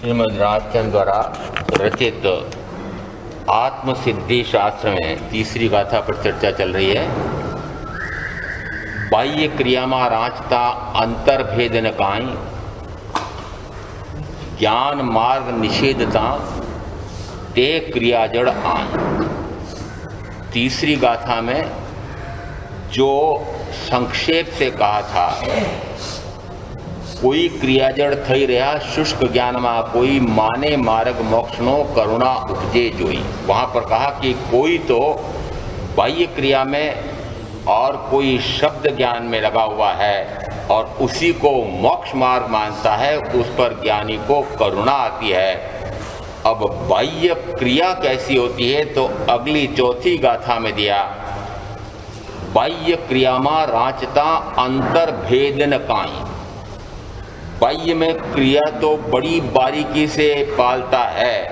श्रीमद् राजचंद्र द्वारा रचित आत्मसिद्धि शास्त्र में तीसरी गाथा पर चर्चा चल रही है। बाह्य क्रियामा राचता अंतर्भेदन काई, ज्ञान मार्ग निषेधता ते क्रिया जड़ आए। तीसरी गाथा में जो संक्षेप से कहा था, कोई क्रियाजड़ थई रहा शुष्क ज्ञान में, कोई माने मार्ग मोक्षनो करुणा उपजे जोई। वहाँ पर कहा कि कोई तो बाह्य क्रिया में और कोई शब्द ज्ञान में लगा हुआ है और उसी को मोक्ष मार्ग मानता है, उस पर ज्ञानी को करुणा आती है। अब बाह्य क्रिया कैसी होती है तो अगली चौथी गाथा में दिया, बाह्य क्रिया में राचता अंतर्भेदन काई। बाह्य में क्रिया तो बड़ी बारीकी से पालता है,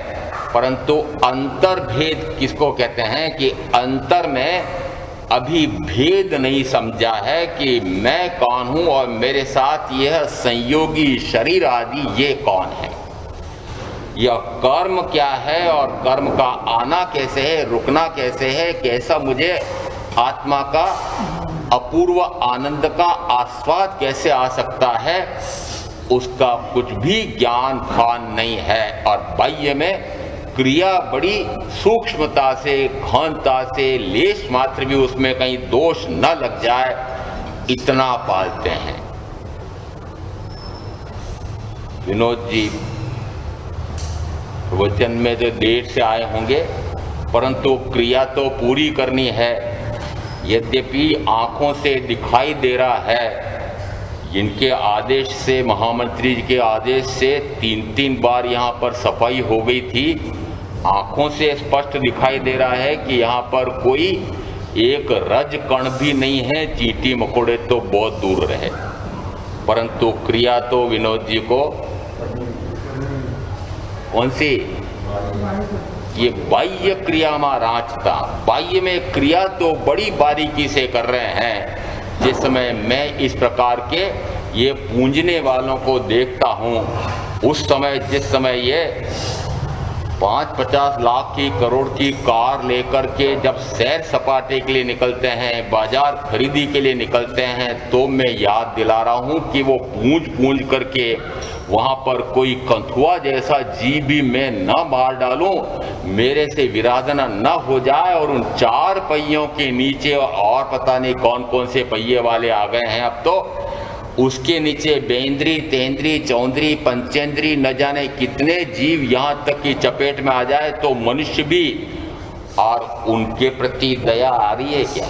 परंतु अंतर्भेद किसको कहते हैं कि अंतर में अभी भेद नहीं समझा है कि मैं कौन हूं और मेरे साथ यह संयोगी शरीर आदि ये कौन है, यह कर्म क्या है और कर्म का आना कैसे है, रुकना कैसे है, कैसा मुझे आत्मा का अपूर्व आनंद का आस्वाद कैसे आ सकता है, उसका कुछ भी ज्ञान भान नहीं है। और बाह्य में क्रिया बड़ी सूक्ष्मता से, घनता से, लेश मात्र भी उसमें कहीं दोष न लग जाए, इतना पालते हैं। विनोद जी वचन में तो देर से आए होंगे, परंतु क्रिया तो पूरी करनी है। यद्यपि आंखों से दिखाई दे रहा है, जिनके आदेश से, महामंत्री जी के आदेश से 3-3 बार यहाँ पर सफाई हो गई थी, आंखों से स्पष्ट दिखाई दे रहा है कि यहाँ पर कोई एक रज कण भी नहीं है, चींटी मकोड़े तो बहुत दूर रहे। परंतु क्रिया तो विनोद जी को कौन सी, ये बाह्य क्रिया में राचता, बाह्य में क्रिया तो बड़ी बारीकी से कर रहे हैं। जिस समय मैं इस प्रकार के ये पूंजने वालों को देखता हूँ, उस समय जिस समय ये 5-50 लाख की, करोड़ की कार लेकर के जब सैर सपाटे के लिए निकलते हैं, बाजार खरीदी के लिए निकलते हैं, तो मैं याद दिला रहा हूँ कि वो पूंज करके वहाँ पर कोई कंथुआ जैसा जीव भी मैं न मार डालूं, मेरे से विराधना न हो जाए और उन 4 पहियों के नीचे और पता नहीं कौन कौन से पहिए वाले आ गए हैं अब तो, उसके नीचे बेंद्री, तेंद्री, चौंद्री, पंचेंद्री, न जाने कितने जीव यहाँ तक की चपेट में आ जाए तो मनुष्य भी, और उनके प्रति दया आ रही है क्या?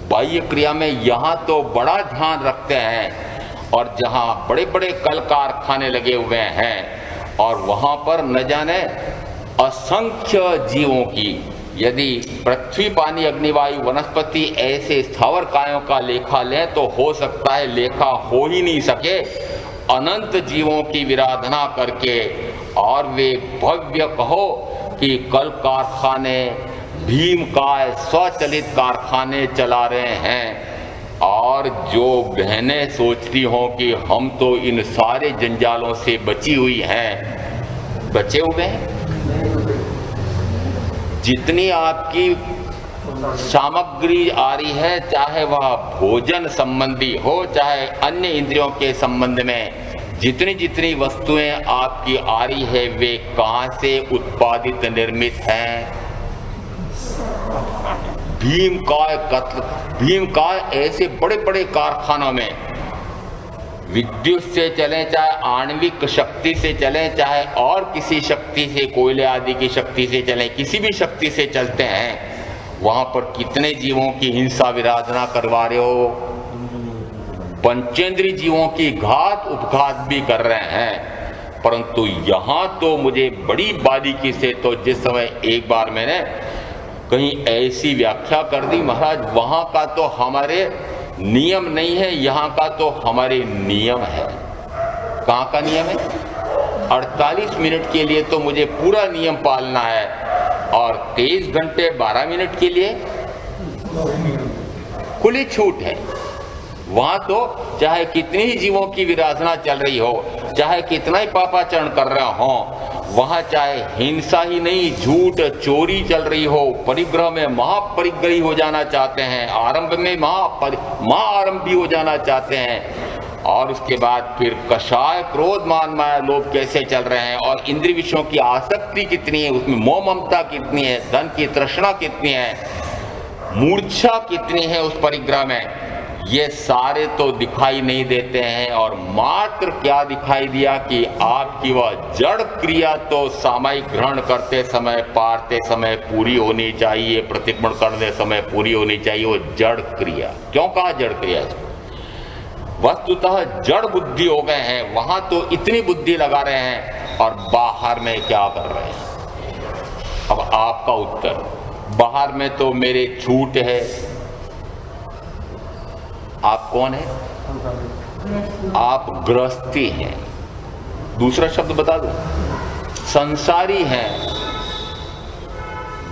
बाह्य क्रिया में यहाँ तो बड़ा ध्यान रखते हैं, और जहाँ बड़े बड़े कल कारखाने लगे हुए हैं और वहाँ पर न जाने असंख्य जीवों की, यदि पृथ्वी, पानी, अग्निवायु, वनस्पति ऐसे स्थावर कायों का लेखा लें तो हो सकता है लेखा हो ही नहीं सके। अनंत जीवों की विराधना करके, और वे भव्य कहो कि कल कारखाने, भीमकाय स्वचलित कारखाने चला रहे हैं। और जो बहनें सोचती हों कि हम तो इन सारे जंजालों से बची हुई हैं, बचे हुए हैं। जितनी आपकी सामग्री आ रही है, चाहे वह भोजन संबंधी हो, चाहे अन्य इंद्रियों के संबंध में जितनी जितनी वस्तुएं आपकी आ रही है, वे कहाँ से उत्पादित, निर्मित हैं? भीमकाय ऐसे बड़े बड़े कारखानों में विद्युत से चलें, चाहे आणविक शक्ति से चलें, चाहे और किसी शक्ति से, कोयले आदि की शक्ति से चलें, किसी भी शक्ति से चलते हैं, वहां पर कितने जीवों की हिंसा विराधना करवा रहे हो, पंचेंद्री जीवों की घात उपघात भी कर रहे हैं। परंतु यहाँ तो मुझे बड़ी बारीकी से, तो जिस समय एक बार मैंने कहीं ऐसी व्याख्या कर दी, महाराज वहां का तो हमारे नियम नहीं है, यहाँ का तो हमारे नियम है। कहाँ का नियम है? 48 मिनट के लिए तो मुझे पूरा नियम पालना है, और 23 घंटे 12 मिनट के लिए खुली छूट है। वहां तो चाहे कितनी ही जीवों की विराधना चल रही हो, चाहे कितना ही पापाचरण कर रहे हो, वहां चाहे हिंसा ही नहीं, झूठ चोरी चल रही हो, परिग्रह में महापरिग्रही हो जाना चाहते हैं, आरंभ में महाआरंभी हो जाना चाहते हैं, और उसके बाद फिर कषाय क्रोध मान माया लोभ कैसे चल रहे हैं, और इंद्रिय विषयों की आसक्ति कितनी है, उसमें मोह ममता कितनी है, धन की तृष्णा कितनी है, मूर्छा कितनी है उस परिग्रह में, ये सारे तो दिखाई नहीं देते हैं। और मात्र क्या दिखाई दिया कि आपकी वह जड़ क्रिया तो सामायिक ग्रहण करते समय, पारते समय पूरी होनी चाहिए, प्रतिक्रमण करने समय पूरी होनी चाहिए, वो जड़ क्रिया। क्यों कहा जड़ क्रिया? वस्तुतः जड़ बुद्धि हो गए हैं, वहां तो इतनी बुद्धि लगा रहे हैं और बाहर में क्या कर रहे हैं? अब आपका उत्तर, बाहर में तो मेरे छूट है। आप कौन है? आप गृहस्थी हैं। दूसरा शब्द बता दो, संसारी हैं।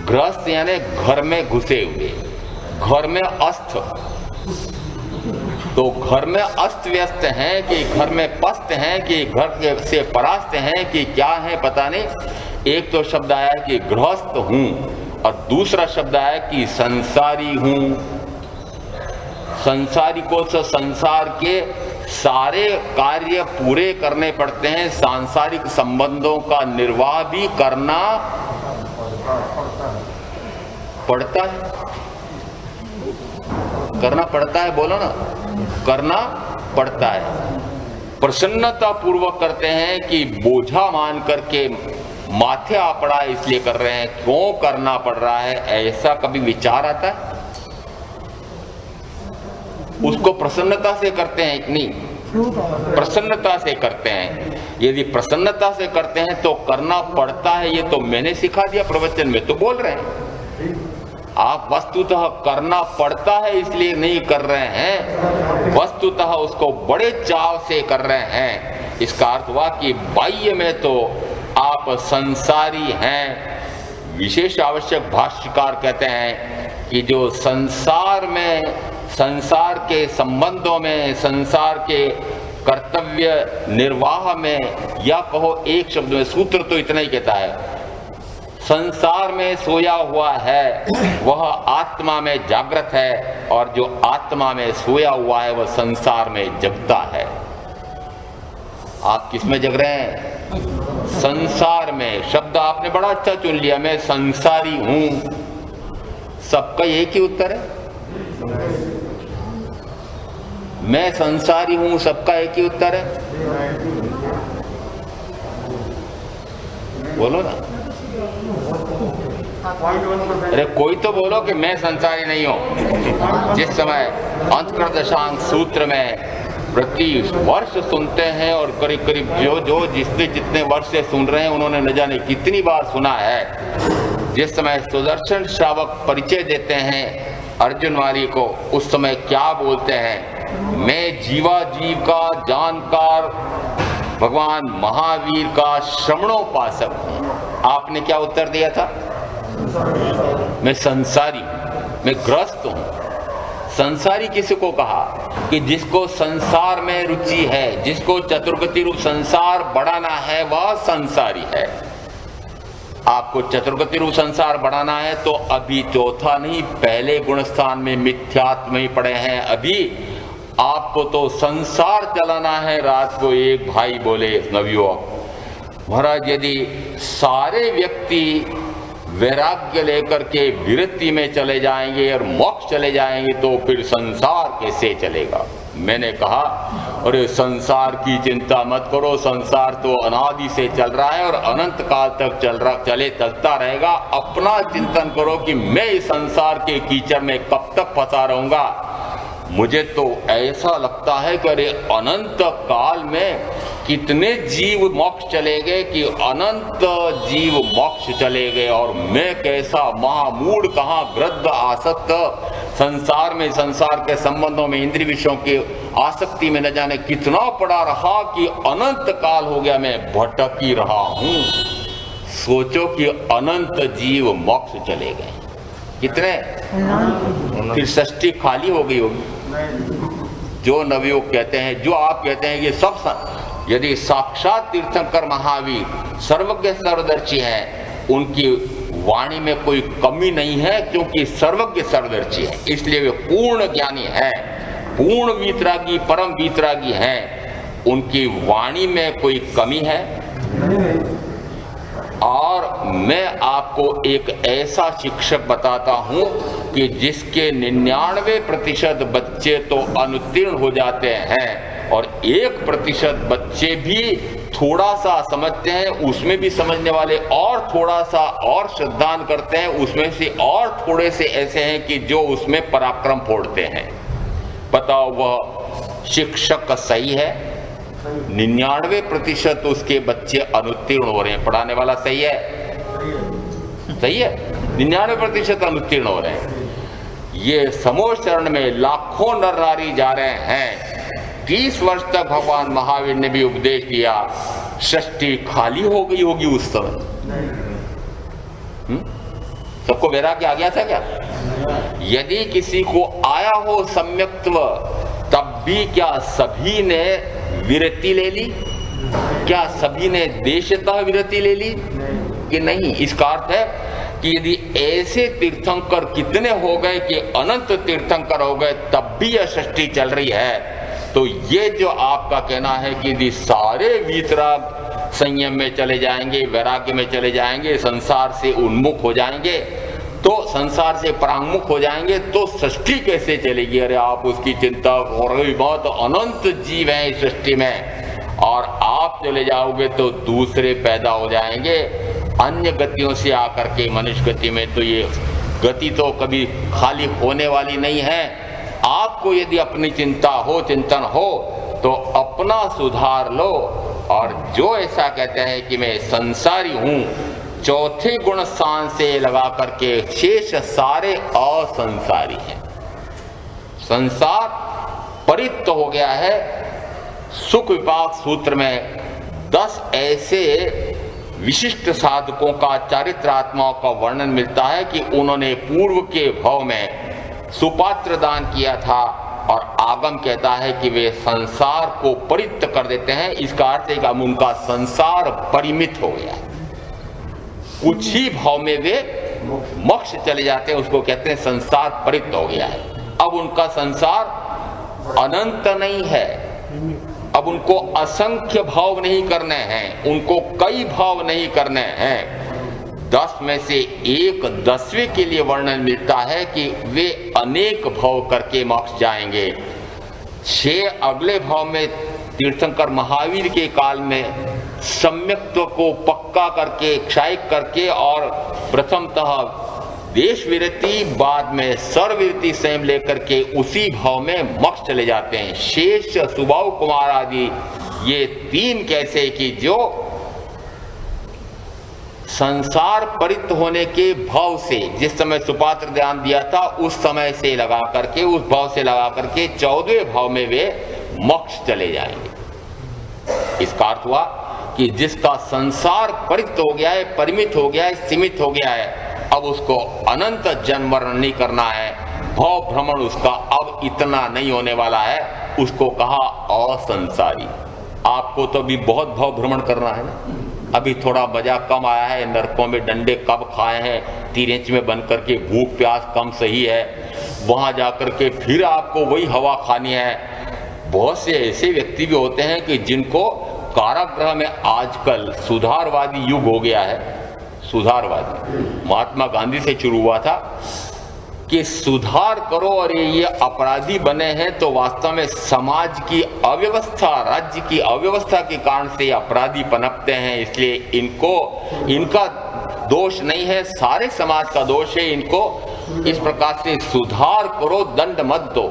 गृहस्थ यानी घर में घुसे हुए, घर में अस्त, तो घर में अस्त व्यस्त हैं कि घर में पस्त हैं कि घर से परास्त हैं कि क्या है पता नहीं। एक तो शब्द आया कि गृहस्थ हूं और दूसरा शब्द आया कि संसारी हूं। संसारी को तो संसार के सारे कार्य पूरे करने पड़ते हैं, सांसारिक संबंधों का निर्वाह भी करना पड़ता है, करना पड़ता है, बोलो ना, करना पड़ता है। प्रसन्नता पूर्वक करते हैं कि बोझा मान करके माथे आ पड़ा है इसलिए कर रहे हैं, क्यों करना पड़ रहा है, ऐसा कभी विचार आता है? उसको प्रसन्नता से करते हैं कि नहीं? प्रसन्नता से करते हैं। यदि प्रसन्नता से करते हैं तो करना पड़ता है, ये तो मैंने सिखा दिया, प्रवचन में तो बोल रहे हैं। आप वस्तुतः करना पड़ता है इसलिए नहीं कर रहे हैं, वस्तुतः उसको बड़े चाव से कर रहे हैं। इसका अर्थ हुआ कि बाह्य में तो आप संसारी हैं। विशेष आवश्यक भाष्यकार कहते हैं कि जो संसार में, संसार के संबंधों में, संसार के कर्तव्य निर्वाह में, या कहो एक शब्द में, सूत्र तो इतना ही कहता है, संसार में सोया हुआ है वह आत्मा में जागृत है, और जो आत्मा में सोया हुआ है वह संसार में जगता है। आप किस में जग रहे हैं? संसार में। शब्द आपने बड़ा अच्छा चुन लिया, मैं संसारी हूं। सबका एक ही उत्तर है, मैं संसारी हूं, सबका एक ही उत्तर है। बोलो ना, अरे कोई तो बोलो कि मैं संसारी नहीं हूं। जिस समय अंतर्दशांक सूत्र में प्रति वर्ष सुनते हैं, और करीब करीब जो जितने वर्ष से सुन रहे हैं उन्होंने न जाने कितनी बार सुना है। जिस समय सुदर्शन श्रावक परिचय देते हैं अर्जुन वाली को, उस समय क्या बोलते हैं? मैं जीवा जीव का जानकार भगवान महावीर का श्रवणोपासक हूं। आपने क्या उत्तर दिया था? मैं संसारी, मैं ग्रस्त हूं। संसारी किसको कहा? कि जिसको संसार में रुचि है, जिसको चतुर्गति रूप संसार बढ़ाना है, वह संसारी है। आपको चतुर्गति रूप संसार बढ़ाना है तो अभी चौथा नहीं, पहले गुण स्थान में मिथ्यात्व ही पड़े हैं। अभी आपको तो संसार चलाना है। रात को एक भाई बोले, नवयुवक, महाराज यदि सारे व्यक्ति वैराग्य लेकर के विरक्ति में चले जाएंगे और मोक्ष चले जाएंगे तो फिर संसार कैसे चलेगा? मैंने कहा, अरे संसार की चिंता मत करो, संसार तो अनादि से चल रहा है और अनंत काल तक चलता रहेगा। अपना चिंतन करो कि मैं इस संसार के कीचड़ में कब तक फंसा रहूंगा। मुझे तो ऐसा लगता है कि अरे अनंत काल में कितने जीव मोक्ष चले गए, कि अनंत जीव मोक्ष चले गए, और मैं कैसा महामूढ़, कहाँ ग्रद्ध आसक्त संसार में, संसार के संबंधों में, इंद्रिय विषयों की आसक्ति में न जाने कितना पड़ा रहा कि अनंत काल हो गया मैं भटक ही रहा हूं। सोचो कि अनंत जीव मोक्ष चले गए, कितने? फिर षष्ठी खाली हो गई होगी। जो नवयुग कहते हैं, जो आप कहते हैं यदि साक्षात तीर्थंकर महावीर सर्वज्ञ सर्वदर्शी हैं, उनकी वाणी में कोई कमी नहीं है, क्योंकि सर्वज्ञ सर्वदर्शी है, इसलिए वे पूर्ण ज्ञानी है, पूर्ण वीतरागी, परम वीतरागी हैं। उनकी वाणी में कोई कमी है? और मैं आपको एक ऐसा शिक्षक बताता हूं कि जिसके 99% बच्चे तो अनुत्तीर्ण हो जाते हैं और 1% बच्चे भी थोड़ा सा समझते हैं, उसमें भी समझने वाले और थोड़ा सा और श्रद्धान करते हैं, उसमें से और थोड़े से ऐसे हैं कि जो उसमें पराक्रम फोड़ते हैं। बताओ वह शिक्षक सही है? 99% उसके बच्चे अनुत्तीर्ण हो रहे हैं। पढ़ाने वाला सही है? सही है, 99% अनुत्तीर्ण हो रहे हैं। ये समूह चरण में लाखों नर नारी जा रहे हैं। 30 वर्ष तक भगवान महावीर ने भी उपदेश दिया, सृष्टि खाली हो गई होगी उस समय। सबको वैराग्य आ गया था क्या? यदि किसी को आया हो सम्यक्त्व, तब भी क्या सभी ने विरति ले ली? क्या सभी ने देशतः विरति ले ली कि नहीं? इसका अर्थ है कि यदि ऐसे तीर्थंकर कितने हो गए कि अनंत तीर्थंकर हो गए, तब भी यह सृष्टि चल रही है, तो ये जो आपका कहना है कि यदि सारे वीतराग संयम में चले जाएंगे, वैराग्य में चले जाएंगे, संसार से उन्मुख हो जाएंगे, तो संसार से परांगमुख हो जाएंगे, तो सृष्टि कैसे चलेगी? अरे आप उसकी चिंता कर रही, बहुत अनंत जीव हैं इस सृष्टि में, और आप चले जाओगे तो दूसरे पैदा हो जाएंगे अन्य गतियों से आकर के मनुष्य गति में। तो ये गति तो कभी खाली होने वाली नहीं है। आपको यदि अपनी चिंता हो, चिंतन हो, तो अपना सुधार लो। और जो ऐसा कहते हैं कि मैं संसारी हूं, चौथे गुण स्थान से लगा करके शेष सारे असंसारी हैं। संसार परित्य हो गया है। सुख विपाक सूत्र में 10 ऐसे विशिष्ट साधकों का, चारित्रात्माओं का वर्णन मिलता है कि उन्होंने पूर्व के भव में सुपात्र दान किया था, और आगम कहता है कि वे संसार को परित्य कर देते हैं। इसका अर्थ है कि अब उनका संसार परिमित हो गया है, कुछ ही भाव में वे मोक्ष चले जाते हैं, उसको कहते हैं संसार परित्य हो गया है। अब उनका संसार अनंत नहीं है, अब उनको असंख्य भाव नहीं करने हैं, उनको कई भाव नहीं करने हैं। 10 में से 1/10वें के लिए वर्णन मिलता है कि वे अनेक भाव करके मोक्ष जाएंगे। 6 अगले भाव में तीर्थंकर महावीर के काल में सम्यक्त्व को पक्का करके, क्षायिक करके, और प्रथमतः देश विरति, बाद में सर्वविरति संयम लेकर के उसी भाव में मोक्ष चले जाते हैं। शेष, सुबाहु कुमार आदि ये 3 कैसे कि जो संसार परित्य होने के भाव से, जिस समय सुपात्र ध्यान दिया था उस समय से लगा करके, उस भाव से लगा करके 14वें भाव में वे मोक्ष चले जाएंगे। इसका अर्थ हुआ कि जिसका संसार परित्य हो गया है, परिमित हो गया है, सीमित हो गया है, अब उसको अनंत जन्म मरण नहीं करना है, भाव भ्रमण उसका अब इतना नहीं होने वाला है, उसको कहा असंसारी। आपको तो अभी बहुत भाव भ्रमण करना है ना, अभी थोड़ा मजा कम आया है, नरकों में डंडे कब खाए हैं, 3 इंच में बन करके भूख प्यास कम सही है, वहां जाकर के फिर आपको वही हवा खानी है। बहुत से ऐसे व्यक्ति भी होते हैं कि जिनको कारागृह में, आजकल सुधारवादी युग हो गया है, सुधारवादी महात्मा गांधी से शुरू हुआ था कि सुधार करो, और ये अपराधी बने हैं तो वास्तव में समाज की अव्यवस्था, राज्य की अव्यवस्था के कारण से अपराधी पनपते हैं, इसलिए इनका दोष नहीं है, सारे समाज का दोष है। इनको इस प्रकार से सुधार करो, दंड मत दो।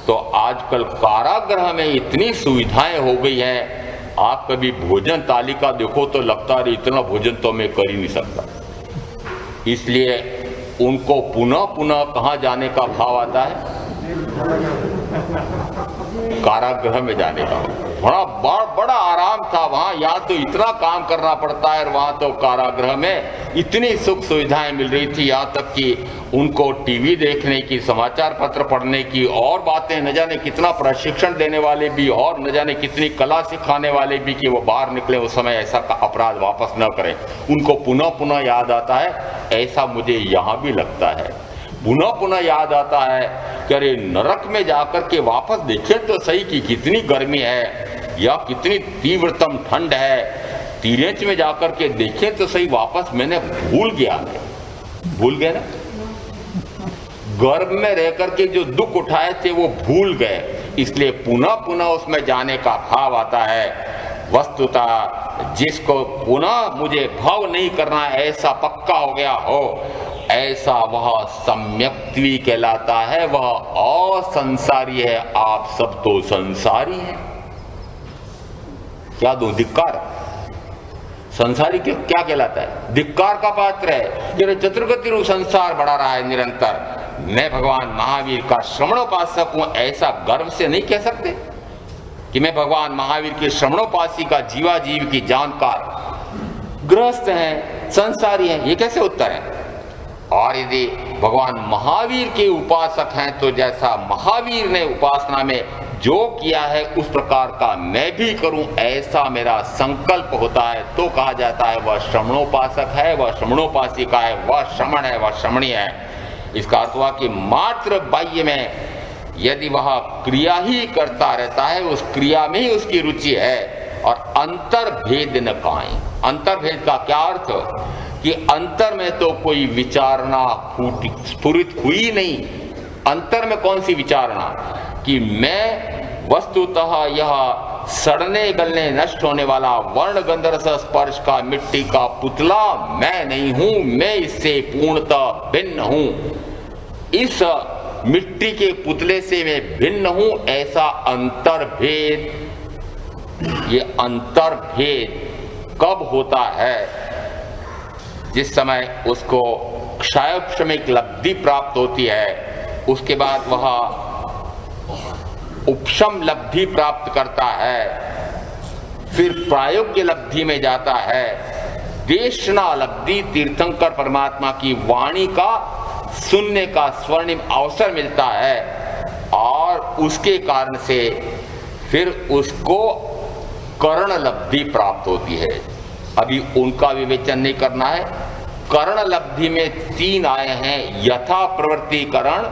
तो आजकल कारागृह में इतनी सुविधाएं हो गई हैं, आप कभी भोजन तालिका देखो तो लगता है इतना भोजन तो मैं कर ही नहीं सकता। इसलिए उनको पुनः पुनः कहाँ जाने का भाव आता है? कारागृह में जाने का। बड़ा आराम था वहां, यहाँ तो इतना काम करना पड़ता है और वहां तो कारागृह में इतनी सुख सुविधाएं मिल रही थी, यहाँ तक कि उनको टीवी देखने की, समाचार पत्र पढ़ने की और बातें, न जाने कितना प्रशिक्षण देने वाले भी और न जाने कितनी कला सिखाने वाले भी कि वो बाहर निकले उस समय ऐसा अपराध वापस न करें। उनको पुनः पुनः याद आता है, ऐसा मुझे यहाँ भी लगता है। पुनः पुनः याद आता है कि अरे नरक में जाकर के वापस देखें तो सही कि कितनी गर्मी है या कितनी तीव्रतम ठंड है। तिरेच में जाकर के देखें तो सही, वापस मैंने भूल गया ना। गर्भ में रहकर के जो दुख उठाए थे वो भूल गए, इसलिए पुनः पुनः उसमें जाने का भाव आता है। वस्तुतः जिसको पुनः मुझे भाव नहीं करना ऐसा पक्का हो गया हो, ऐसा वह सम्यक्त्वी कहलाता है, वह असंसारी है। आप सब तो संसारी हैं। क्या दो धिक्कार। संसारी क्या कहलाता है? धिक्कार का पात्र है कि चतुर्गति रूप संसार बढ़ा रहा है निरंतर। मैं भगवान महावीर का श्रवणोपासक हूं, ऐसा गर्व से नहीं कह सकते कि मैं भगवान महावीर के श्रवणोपासी का जीवाजीव की जानकार। गृहस्थ हैं, संसारी हैं, ये कैसे उत्तर है? और यदि भगवान महावीर के उपासक हैं तो जैसा महावीर ने उपासना में जो किया है उस प्रकार का मैं भी करूं, ऐसा मेरा संकल्प होता है तो कहा जाता है वह श्रवणोपासक है, वह श्रवणोपासिका है, वह श्रमण है, वह श्रमणी है। इसका अर्थ हुआ कि मात्र बाह्य में यदि वह क्रिया ही करता रहता है, उस क्रिया में ही उसकी रुचि है और अंतर भेद न काएं। अंतर भेद का क्या अर्थ? कि अंतर में तो कोई विचारणा स्फुरित हुई नहीं। अंतर में कौन सी विचारणा? कि मैं वस्तुतः यह सड़ने गलने नष्ट होने वाला वर्ण गंधरस स्पर्श का मिट्टी का पुतला मैं नहीं हूं, मैं इससे पूर्णतः भिन्न हूं। इस मिट्टी के पुतले से मैं भिन्न हूं, ऐसा अंतर्भेद। ये अंतर्भेद कब होता है? जिस समय उसको क्षयक्षमिक लब्धि प्राप्त होती है, उसके बाद वह उपशम लब्धि प्राप्त करता है, फिर प्रायोग्य लब्धि में जाता है। देशना लब्धि, तीर्थंकर परमात्मा की वाणी का सुनने का स्वर्णिम अवसर मिलता है और उसके कारण से फिर उसको कर्ण लब्धि प्राप्त होती है। अभी उनका विवेचन नहीं करना है। कर्ण लब्धि में 3 आए हैं, यथा प्रवृत्तिकरण,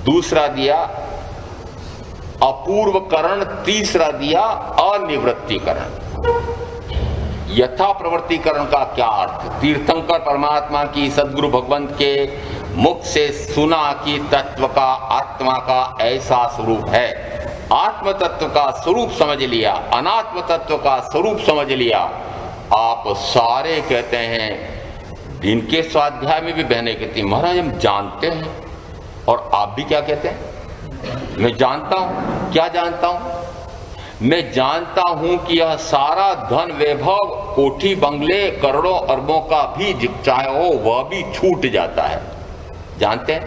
दूसरा दिया अपूर्व करण, तीसरा दिया अनिवृत्तिकरण। यथा प्रवृत्तिकरण का क्या अर्थ? तीर्थंकर परमात्मा की सदगुरु भगवंत के मुख से सुना कि तत्व का आत्मा का ऐसा स्वरूप है। आत्म तत्व का स्वरूप समझ लिया, अनात्म तत्व का स्वरूप समझ लिया। आप सारे कहते हैं, इनके स्वाध्याय में भी बहने कहती हैं महाराज हम जानते हैं, और आप भी क्या कहते हैं? मैं जानता हूं। क्या जानता हूं? मैं जानता हूं कि यह सारा धन वैभव, कोठी बंगले, करोड़ों अरबों का भी चाहे हो वह भी छूट जाता है। जानते हैं?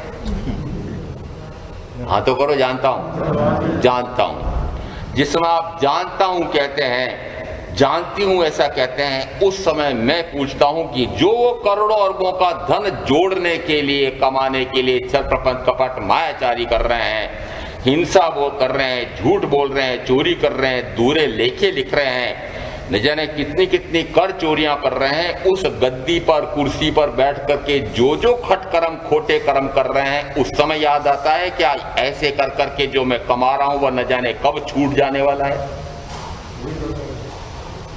हाँ तो करो, जानता हूं। जानता हूं। जिस समय आप जानता हूं कहते हैं, जानती हूं ऐसा कहते हैं, उस समय मैं पूछता हूं कि जो वो करोड़ों अरबों का धन जोड़ने के लिए, कमाने के लिए छल प्रपंच कपट मायाचारी कर रहे हैं, हिंसा वो कर रहे हैं, झूठ बोल रहे हैं, चोरी कर रहे हैं, दूरे लेखे लिख रहे हैं, न जाने कितनी कितनी कर चोरियां कर रहे हैं, उस गद्दी पर कुर्सी पर बैठ करके जो खटकर्म खोटे कर्म कर रहे हैं, उस समय याद आता है क्या ऐसे कर करके जो मैं कमा रहा हूं वह न जाने कब छूट जाने वाला है?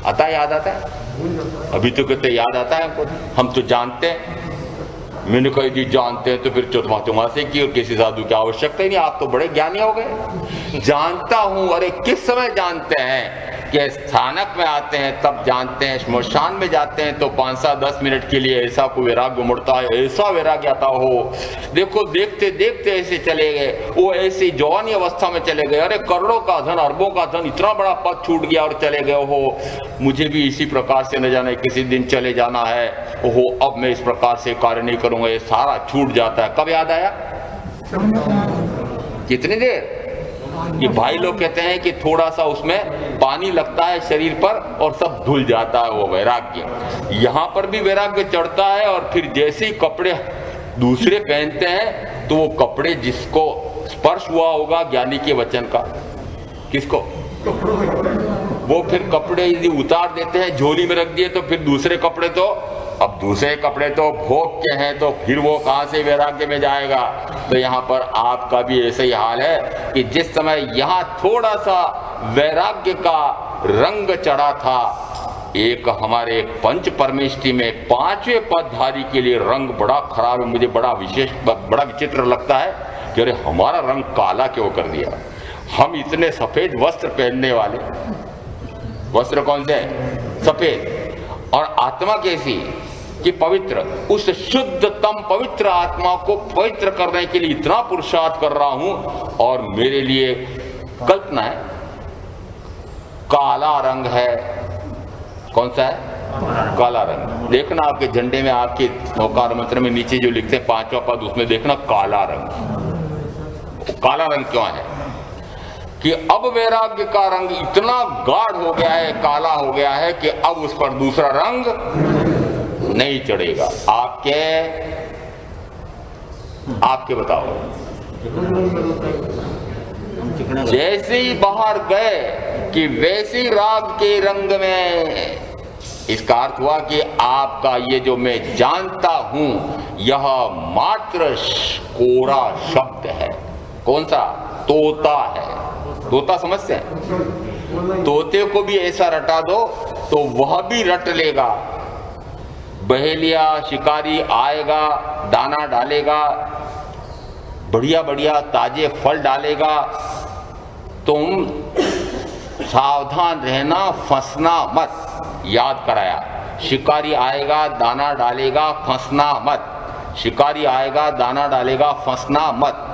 आता याद आता है? अभी तो कहते याद आता है हमको, हम तो जानते हैं। मैंने कहा जी जानते हैं तो फिर तुम्हारे की और किसी साधु की आवश्यकता ही नहीं, आप तो बड़े ज्ञानी हो गए। जानता हूं, अरे किस समय जानते हैं? कि स्थानक में आते हैं तब जानते हैं, श्मशान में जाते हैं तो 5-10 मिनट के लिए ऐसा कोई वैराग्य उमड़ता है, ऐसा वैराग्य आता हो, देखो देखते देखते ऐसे चले गए, वो ऐसी जवानी अवस्था में चले गए, अरे करोड़ों का धन, अरबों का धन, इतना बड़ा पद छूट गया और चले गए हो, मुझे भी इसी प्रकार से न जाने किसी दिन चले जाना है, ओहो अब मैं इस प्रकार से कार्य नहीं करूंगा, ये सारा छूट जाता है। कब याद आया? कितनी देर? कि भाई लोग कहते हैं कि थोड़ा सा उसमें पानी लगता है शरीर पर और सब धुल जाता है वो वैराग्य। यहाँ पर भी वैराग्य चढ़ता है और फिर जैसे ही कपड़े दूसरे पहनते हैं तो वो कपड़े जिसको स्पर्श हुआ होगा ज्ञानी के वचन का, किसको, वो फिर कपड़े यदि उतार देते हैं, झोली में रख दिए, तो फिर दूसरे कपड़े तो, अब दूसरे कपड़े तो भोग के हैं तो फिर वो कहां से वैराग्य में जाएगा। तो यहाँ पर आपका भी ऐसा ही हाल है कि जिस समय यहाँ थोड़ा सा वैराग्य का रंग चढ़ा था, एक हमारे पंच परमेष्टि में 5वें पदधारी के लिए रंग बड़ा खराब है। मुझे बड़ा विशेष, बड़ा विचित्र लगता है कि अरे हमारा रंग काला क्यों कर दिया। हम इतने सफेद वस्त्र पहनने वाले, वस्त्र कौन से है, सफेद, और आत्मा कैसी कि पवित्र, उस शुद्धतम पवित्र आत्मा को पवित्र करने के लिए इतना पुरुषार्थ कर रहा हूं और मेरे लिए कल्पना है काला रंग है। कौन सा है, काला रंग। देखना आपके झंडे में, आपके नौकार मंत्र में नीचे जो लिखते हैं 5वां पद, उसमें देखना काला रंग। काला रंग क्यों है कि अब वैराग्य का रंग इतना गाढ़ हो गया है, काला हो गया है कि अब उस पर दूसरा रंग नहीं चढ़ेगा। आपके बताओ, जैसे ही बाहर गए कि वैसे ही राग के रंग में, इसका अर्थ हुआ कि आपका ये जो मैं जानता हूं यह मात्र कोरा शब्द है। कौन सा, तोता है। तोता समझते हैं, तोते को भी ऐसा रटा दो तो वह भी रट लेगा। बहेलिया शिकारी आएगा, दाना डालेगा, बढ़िया बढ़िया ताजे फल डालेगा, तुम सावधान रहना, फंसना मत। याद कराया, शिकारी आएगा, दाना डालेगा, फंसना मत। शिकारी आएगा, दाना डालेगा, फंसना मत।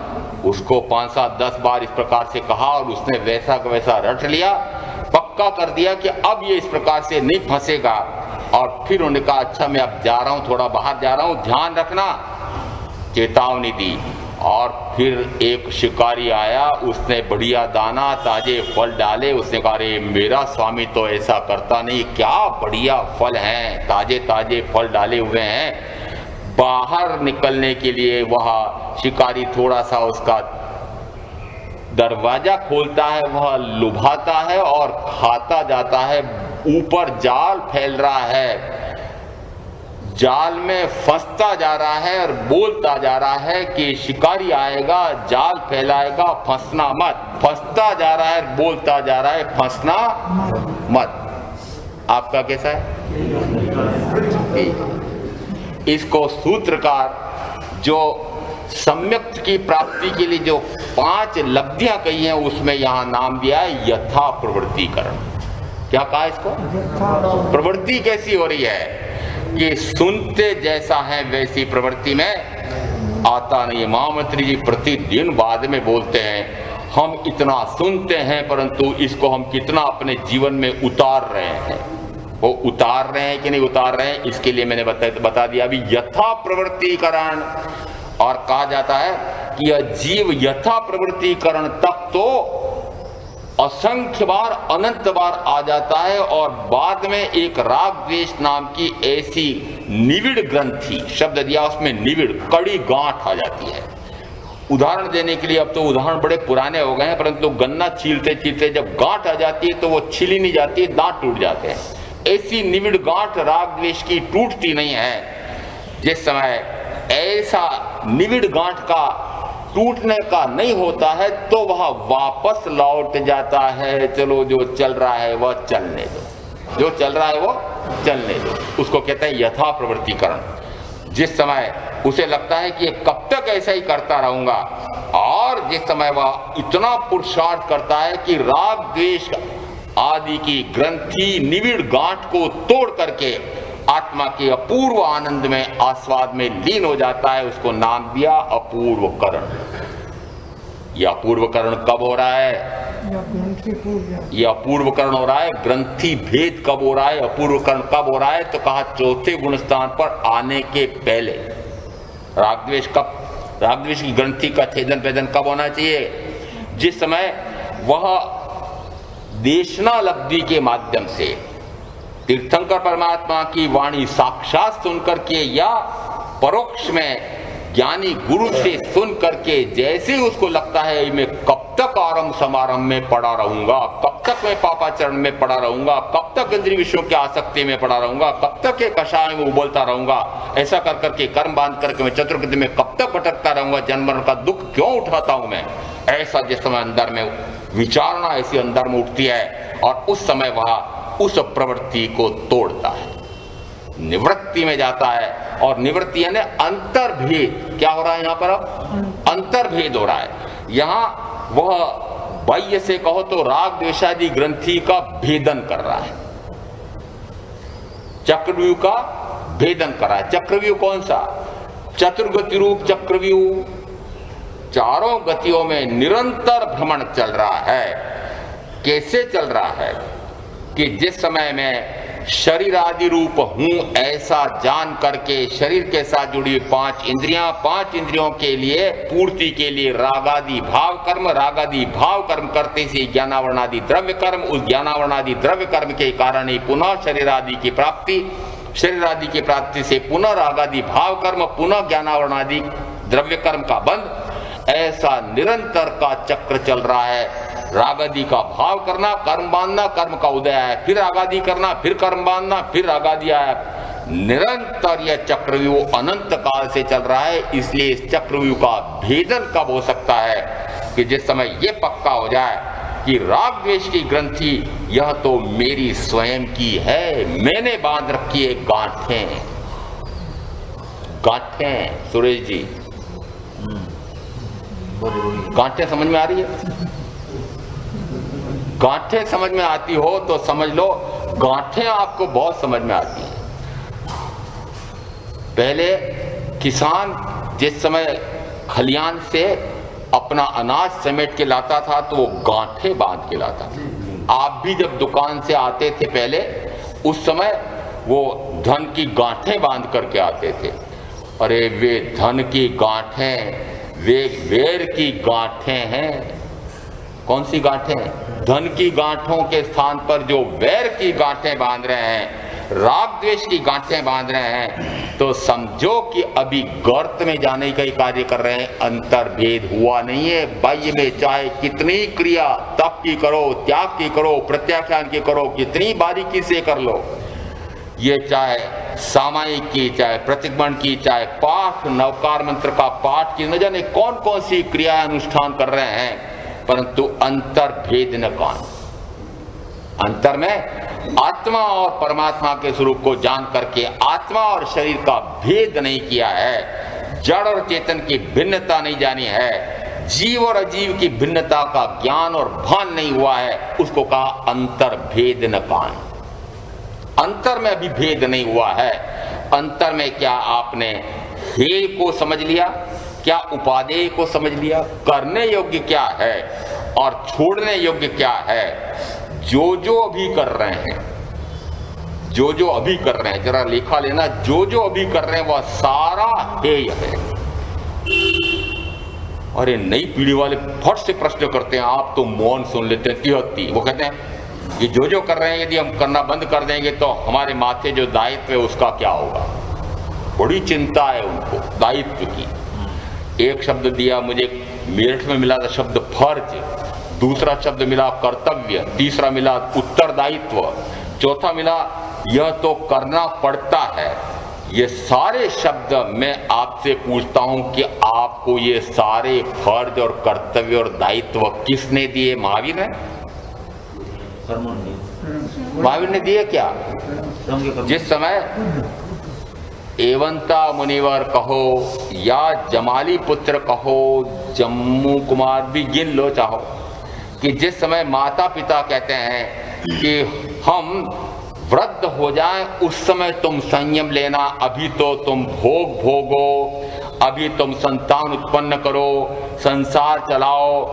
उसको 5, 7, 10 बार इस प्रकार से कहा और उसने वैसा का वैसा रट लिया, पक्का कर दिया कि अब ये इस प्रकार से नहीं फंसेगा। और फिर उन्होंने कहा अच्छा मैं अब जा रहा हूं, थोड़ा बाहर जा रहा हूं, ध्यान रखना, चेतावनी दी। और फिर एक शिकारी आया, उसने बढ़िया दाना ताजे फल डाले, उसने कहा अरे मेरा स्वामी तो ऐसा करता नहीं, क्या बढ़िया फल हैं, ताजे ताजे फल डाले हुए हैं। बाहर निकलने के लिए वह शिकारी थोड़ा सा उसका दरवाजा खोलता है, वह लुभाता है और खाता जाता है। ऊपर जाल फैल रहा है, जाल में फंसता जा रहा है और बोलता जा रहा है कि शिकारी आएगा, जाल फैलाएगा, फंसना मत। फंसता जा रहा है, बोलता जा रहा है, फंसना मत। आपका कैसा है? इसको सूत्रकार जो सम्यक की प्राप्ति के लिए जो 5 लब्धियां कही हैं उसमें यहां नाम दिया है यथा प्रवृत्तिकरण। क्या कहा इसको? प्रवृत्ति कैसी हो रही है कि सुनते जैसा है वैसी प्रवृत्ति में आता नहीं। महामंत्री जी प्रतिदिन बाद में बोलते हैं हम इतना सुनते हैं परंतु इसको हम कितना अपने जीवन में उतार रहे हैं। वो उतार रहे हैं कि नहीं उतार रहे हैं, इसके लिए मैंने बता दिया अभी यथा प्रवृत्तिकरण। और कहा जाता है कि यह जीव यथा प्रवृत्तिकरण तक तो असंख्य बार, अनंत बार आ जाता है और बाद में एक राग द्वेष नाम की ऐसी निविड़ ग्रंथि, शब्द दिया उसमें निविड़, कड़ी गांठ आ जाती है। उदाहरण देने के लिए अब तो उदाहरण बड़े पुराने हो गए हैं, परंतु गन्ना छीलते छीलते जब गांठ आ जाती है तो वो छिली नहीं जाती है, दांत टूट जाते हैं। ऐसी निविड़ गांठ राग द्वेष की टूटती नहीं है। जिस समय ऐसा निविड़ गांठ का टूटने का नहीं होता है तो वह वापस लौट जाता है। चलो जो चल रहा है वह चलने दो, जो चल रहा है वो चलने दो, उसको कहते हैं यथा प्रवृत्तिकरण। जिस समय उसे लगता है कि कब तक ऐसा ही करता रहूंगा, और जिस समय वह इतना पुरुषार्थ करता है कि राग द्वेष आदि की ग्रंथि निविड़ गांठ को तोड़ करके आत्मा के अपूर्व आनंद में, आस्वाद में लीन हो जाता है, उसको नाम दिया अपूर्वकरण। यह अपूर्वकरण कब हो रहा है? यह अपूर्वकरण हो रहा है, ग्रंथि भेद कब हो रहा है, अपूर्वकरण कब हो रहा है? तो कहा चौथे गुण स्थान पर आने के पहले। रागद्वेष कब, रागद्वेष की ग्रंथि का छेदन भेदन कब होना चाहिए? जिस समय वह देशनालब्धि के माध्यम से तीर्थंकर परमात्मा की वाणी साक्षात सुनकर के या परोक्ष में ज्ञानी गुरु से सुन करके जैसे उसको लगता है मैं कब तक आरंभ समारंभ में पड़ा रहूंगा, कब तक मैं पापाचरण में पड़ा रहूंगा, कब तक इंद्रिय विषयों की आसक्ति में पड़ा रहूंगा, कब तक ये कषाय में उबलता रहूंगा, ऐसा कर करके कर्म बांध करके मैं चतुर्गति में कब तक भटकता रहूंगा, जन्म मरण का दुख क्यों उठाता हूं मैं, ऐसा जिस समय अंदर में विचारणा ऐसी अंदर में उठती है और उस समय वह उस प्रवृत्ति को तोड़ता है, निवृत्ति में जाता है। और निवृत्ति यानी अंतर्भेद। क्या हो रहा है यहाँ पर? अब अंतर्भेद हो रहा है। यहाँ वह बाह्य से कहो तो राग द्वेषादि ग्रंथि का भेदन कर रहा है, चक्रव्यूह का भेदन कर रहा है। चक्रव्यूह कौन सा? चतुर्गति रूप चक्रव्यूह, चारों गतियों में निरंतर भ्रमण चल रहा है। कैसे चल रहा है कि जिस समय में शरीर आदि रूप हूं ऐसा जान करके शरीर के साथ जुड़ी पांच इंद्रियों के लिए पूर्ति के लिए रागादि भाव कर्म करते से ज्ञानावरणादि द्रव्य कर्म, उस ज्ञानावरणादि द्रव्य कर्म के कारण ही पुनः शरीर आदि की प्राप्ति से पुनः रागादि भाव कर्म, पुनः ज्ञानावरणादि द्रव्य कर्म का बंध, ऐसा निरंतर का चक्र चल रहा है। रागादि का भाव करना, कर्म बांधना, कर्म का उदय है, फिर रागादि करना, फिर कर्म बांधना, फिर रागादि आया। निरंतर यह चक्रव्यूह अनंत काल से चल रहा है। इसलिए इस चक्रव्यूह का भेदन कब हो सकता है कि जिस समय यह पक्का हो जाए कि राग द्वेष की ग्रंथि यह तो मेरी स्वयं की है, मैंने बांध रखी है गांठें। सुरेश जी, गांठें समझ में आ रही है? गांठें समझ में आती हो तो समझ लो गांठें आपको बहुत समझ में आती हैं। पहले किसान जिस समय खलियान से अपना अनाज समेट के लाता था तो वो गांठें बांध के लाता था। आप भी जब दुकान से आते थे पहले, उस समय वो धन की गांठें बांध करके आते थे। अरे वे धन की गांठें, वे वैर की गांठें हैं। कौन सी गांठें? धन की गांठों के स्थान पर जो वैर की गांठें बांध रहे हैं, राग द्वेष की गांठें बांध रहे हैं, तो समझो कि अभी गर्त में जाने का ही कार्य कर रहे हैं। अंतर्भेद हुआ नहीं है। बाह्य में चाहे कितनी क्रिया तप की करो, त्याग की करो, प्रत्याख्यान की करो, कितनी बारीकी से कर लो, ये चाहे सामायिक की, चाहे प्रतिक्रमण की, चाहे पाठ, नवकार मंत्र का पाठ की, न जाने कौन कौन सी क्रिया अनुष्ठान कर रहे हैं, परंतु अंतर भेद न कान। अंतर में आत्मा और परमात्मा के स्वरूप को जान करके आत्मा और शरीर का भेद नहीं किया है, जड़ और चेतन की भिन्नता नहीं जानी है, जीव और अजीव की भिन्नता का ज्ञान और भान नहीं हुआ है, उसको कहा अंतर भेद न कान। अंतर में अभी भेद नहीं हुआ है। अंतर में क्या आपने हेय को समझ लिया, क्या उपादेय को समझ लिया, करने योग्य क्या है और छोड़ने योग्य क्या है। जो अभी कर रहे हैं, जो अभी कर रहे हैं, जरा लिखा लेना, जो अभी कर रहे हैं वह सारा हेय है। अरे नई पीढ़ी वाले फट से प्रश्न करते हैं, आप तो मौन सुन लेते हैं। तिहत्ती वो कहते हैं कि जो कर रहे हैं यदि हम करना बंद कर देंगे तो हमारे माथे जो दायित्व है उसका क्या होगा। बड़ी चिंता है उनको दायित्व की। एक शब्द दिया मुझे, मेरठ में मिला था शब्द फर्ज, दूसरा शब्द मिला कर्तव्य, तीसरा मिला उत्तरदायित्व, चौथा मिला यह तो करना पड़ता है। ये सारे शब्द मैं आपसे पूछता हूं कि आपको ये सारे फर्ज और कर्तव्य और दायित्व किसने दिए? महावीर ने? महावीर ने दिए क्या? जिस समय एवंता मुनिवर कहो या जमाली पुत्र कहो, जम्मू कुमार भी गिन लो चाहो, कि जिस समय माता पिता कहते हैं कि हम वृद्ध हो जाएं उस समय तुम संयम लेना, अभी तो तुम भोग भोगो, अभी तुम संतान उत्पन्न करो, संसार चलाओ,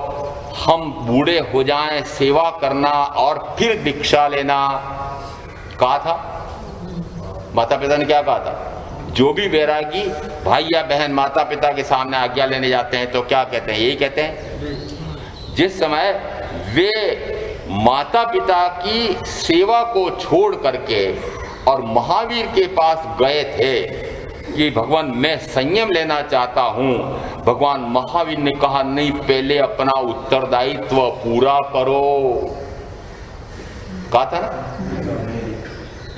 हम बूढ़े हो जाएं सेवा करना और फिर दीक्षा लेना। कहा था माता पिता ने, क्या कहा था? जो भी वैरागी भाई या बहन माता पिता के सामने आज्ञा लेने जाते हैं तो क्या कहते हैं? यही कहते हैं। जिस समय वे माता पिता की सेवा को छोड़ करके और महावीर के पास गए थे कि भगवान मैं संयम लेना चाहता हूं। भगवान महावीर ने कहा नहीं, पहले अपना उत्तरदायित्व पूरा करो। कहा था ना,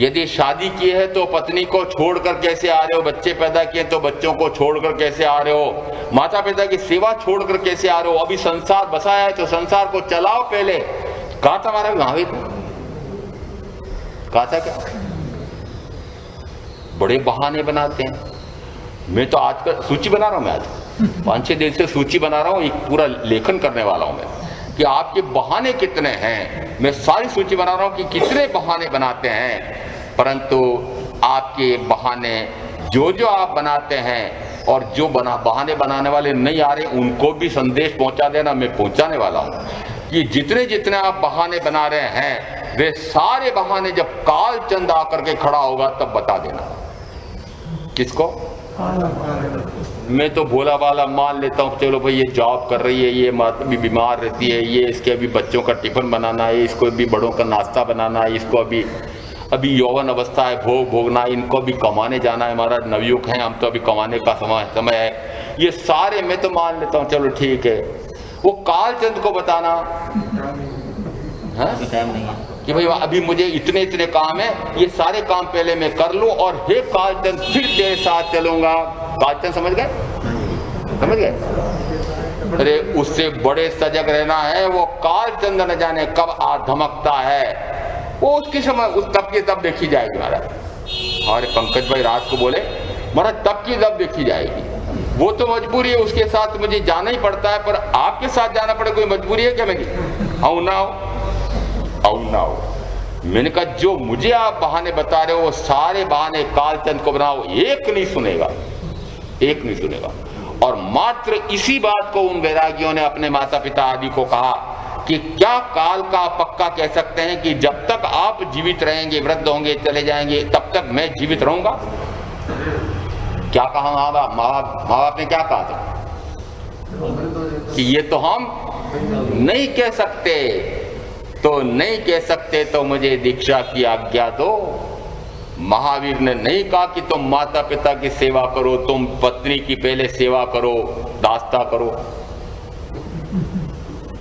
यदि शादी की है तो पत्नी को छोड़कर कैसे आ रहे हो, बच्चे पैदा किए तो बच्चों को छोड़कर कैसे आ रहे हो, माता पिता की सेवा छोड़कर कैसे आ रहे हो, अभी संसार बसाया है तो संसार को चलाओ पहले। कहा था हमारा महावीर ने, कहा था क्या? बड़े बहाने बनाते हैं। मैं तो आजकल सूची बना रहा हूं, मैं आज 5-6 दिन से सूची बना रहा हूं, एक पूरा लेखन करने वाला हूं मैं कि आपके बहाने कितने हैं। मैं सारी सूची बना रहा हूं कि कितने बहाने बनाते हैं, परंतु आपके बहाने जो जो आप बनाते हैं और जो बहाने बनाने वाले नहीं आ रहे उनको भी संदेश पहुंचा देना। मैं पहुंचाने वाला हूं कि जितने जितने आप बहाने बना रहे हैं वे सारे बहाने जब काल चंद आकर के खड़ा होगा तब बता देना। किसको? मैं तो भोला भाला मान लेता हूँ, चलो भाई ये जॉब कर रही है, ये भी बीमार रहती है, ये इसके अभी बच्चों का टिफिन बनाना है, इसको भी बड़ों का नाश्ता बनाना है, इसको अभी यौवन अवस्था है, भोगना है, इनको भी कमाने जाना है, हमारा नवयुग है, हम तो अभी कमाने का समय है। ये सारे मैं तो मान लेता हूँ, चलो ठीक है। वो कालचंद को बताना टाइम नहीं है कि भाई अभी मुझे इतने इतने काम है, ये सारे काम पहले मैं कर लूं और हे कालचंद फिर तेरे साथ चलूंगा। कालचंद समझ गए? समझ गए? अरे उससे बड़े सजग रहना है। वो कालचंद न जाने कब आ धमकता है, वो उसकी समय उस तब की तब देखी जाएगी महाराज। हमारे पंकज भाई रात को बोले महाराज तब की तब देखी जाएगी। वो तो मजबूरी है, उसके साथ मुझे जाना ही पड़ता है, पर आपके साथ जाना पड़े कोई मजबूरी है क्या मेरी? आओ ना आओ ना हो। मैंने कहा जो मुझे आप बहाने बता रहे हो वो सारे बहाने कालचंद को बनाओ, एक नहीं सुनेगा, एक नहीं सुनेगा। और मात्र इसी बात को उन वैरागियों ने अपने माता पिता आदि को कहा कि क्या काल का पक्का कह सकते हैं कि जब तक आप जीवित रहेंगे, वृद्ध होंगे, चले जाएंगे, तब तक मैं जीवित रहूंगा? क्या कहा माँ बाप ने? क्या कहा था कि ये तो हम नहीं कह सकते, तो नहीं कह सकते तो मुझे दीक्षा की आज्ञा दो। महावीर ने नहीं कहा कि तुम माता पिता की सेवा करो, तुम पत्नी की पहले सेवा करो, दास्ता करो।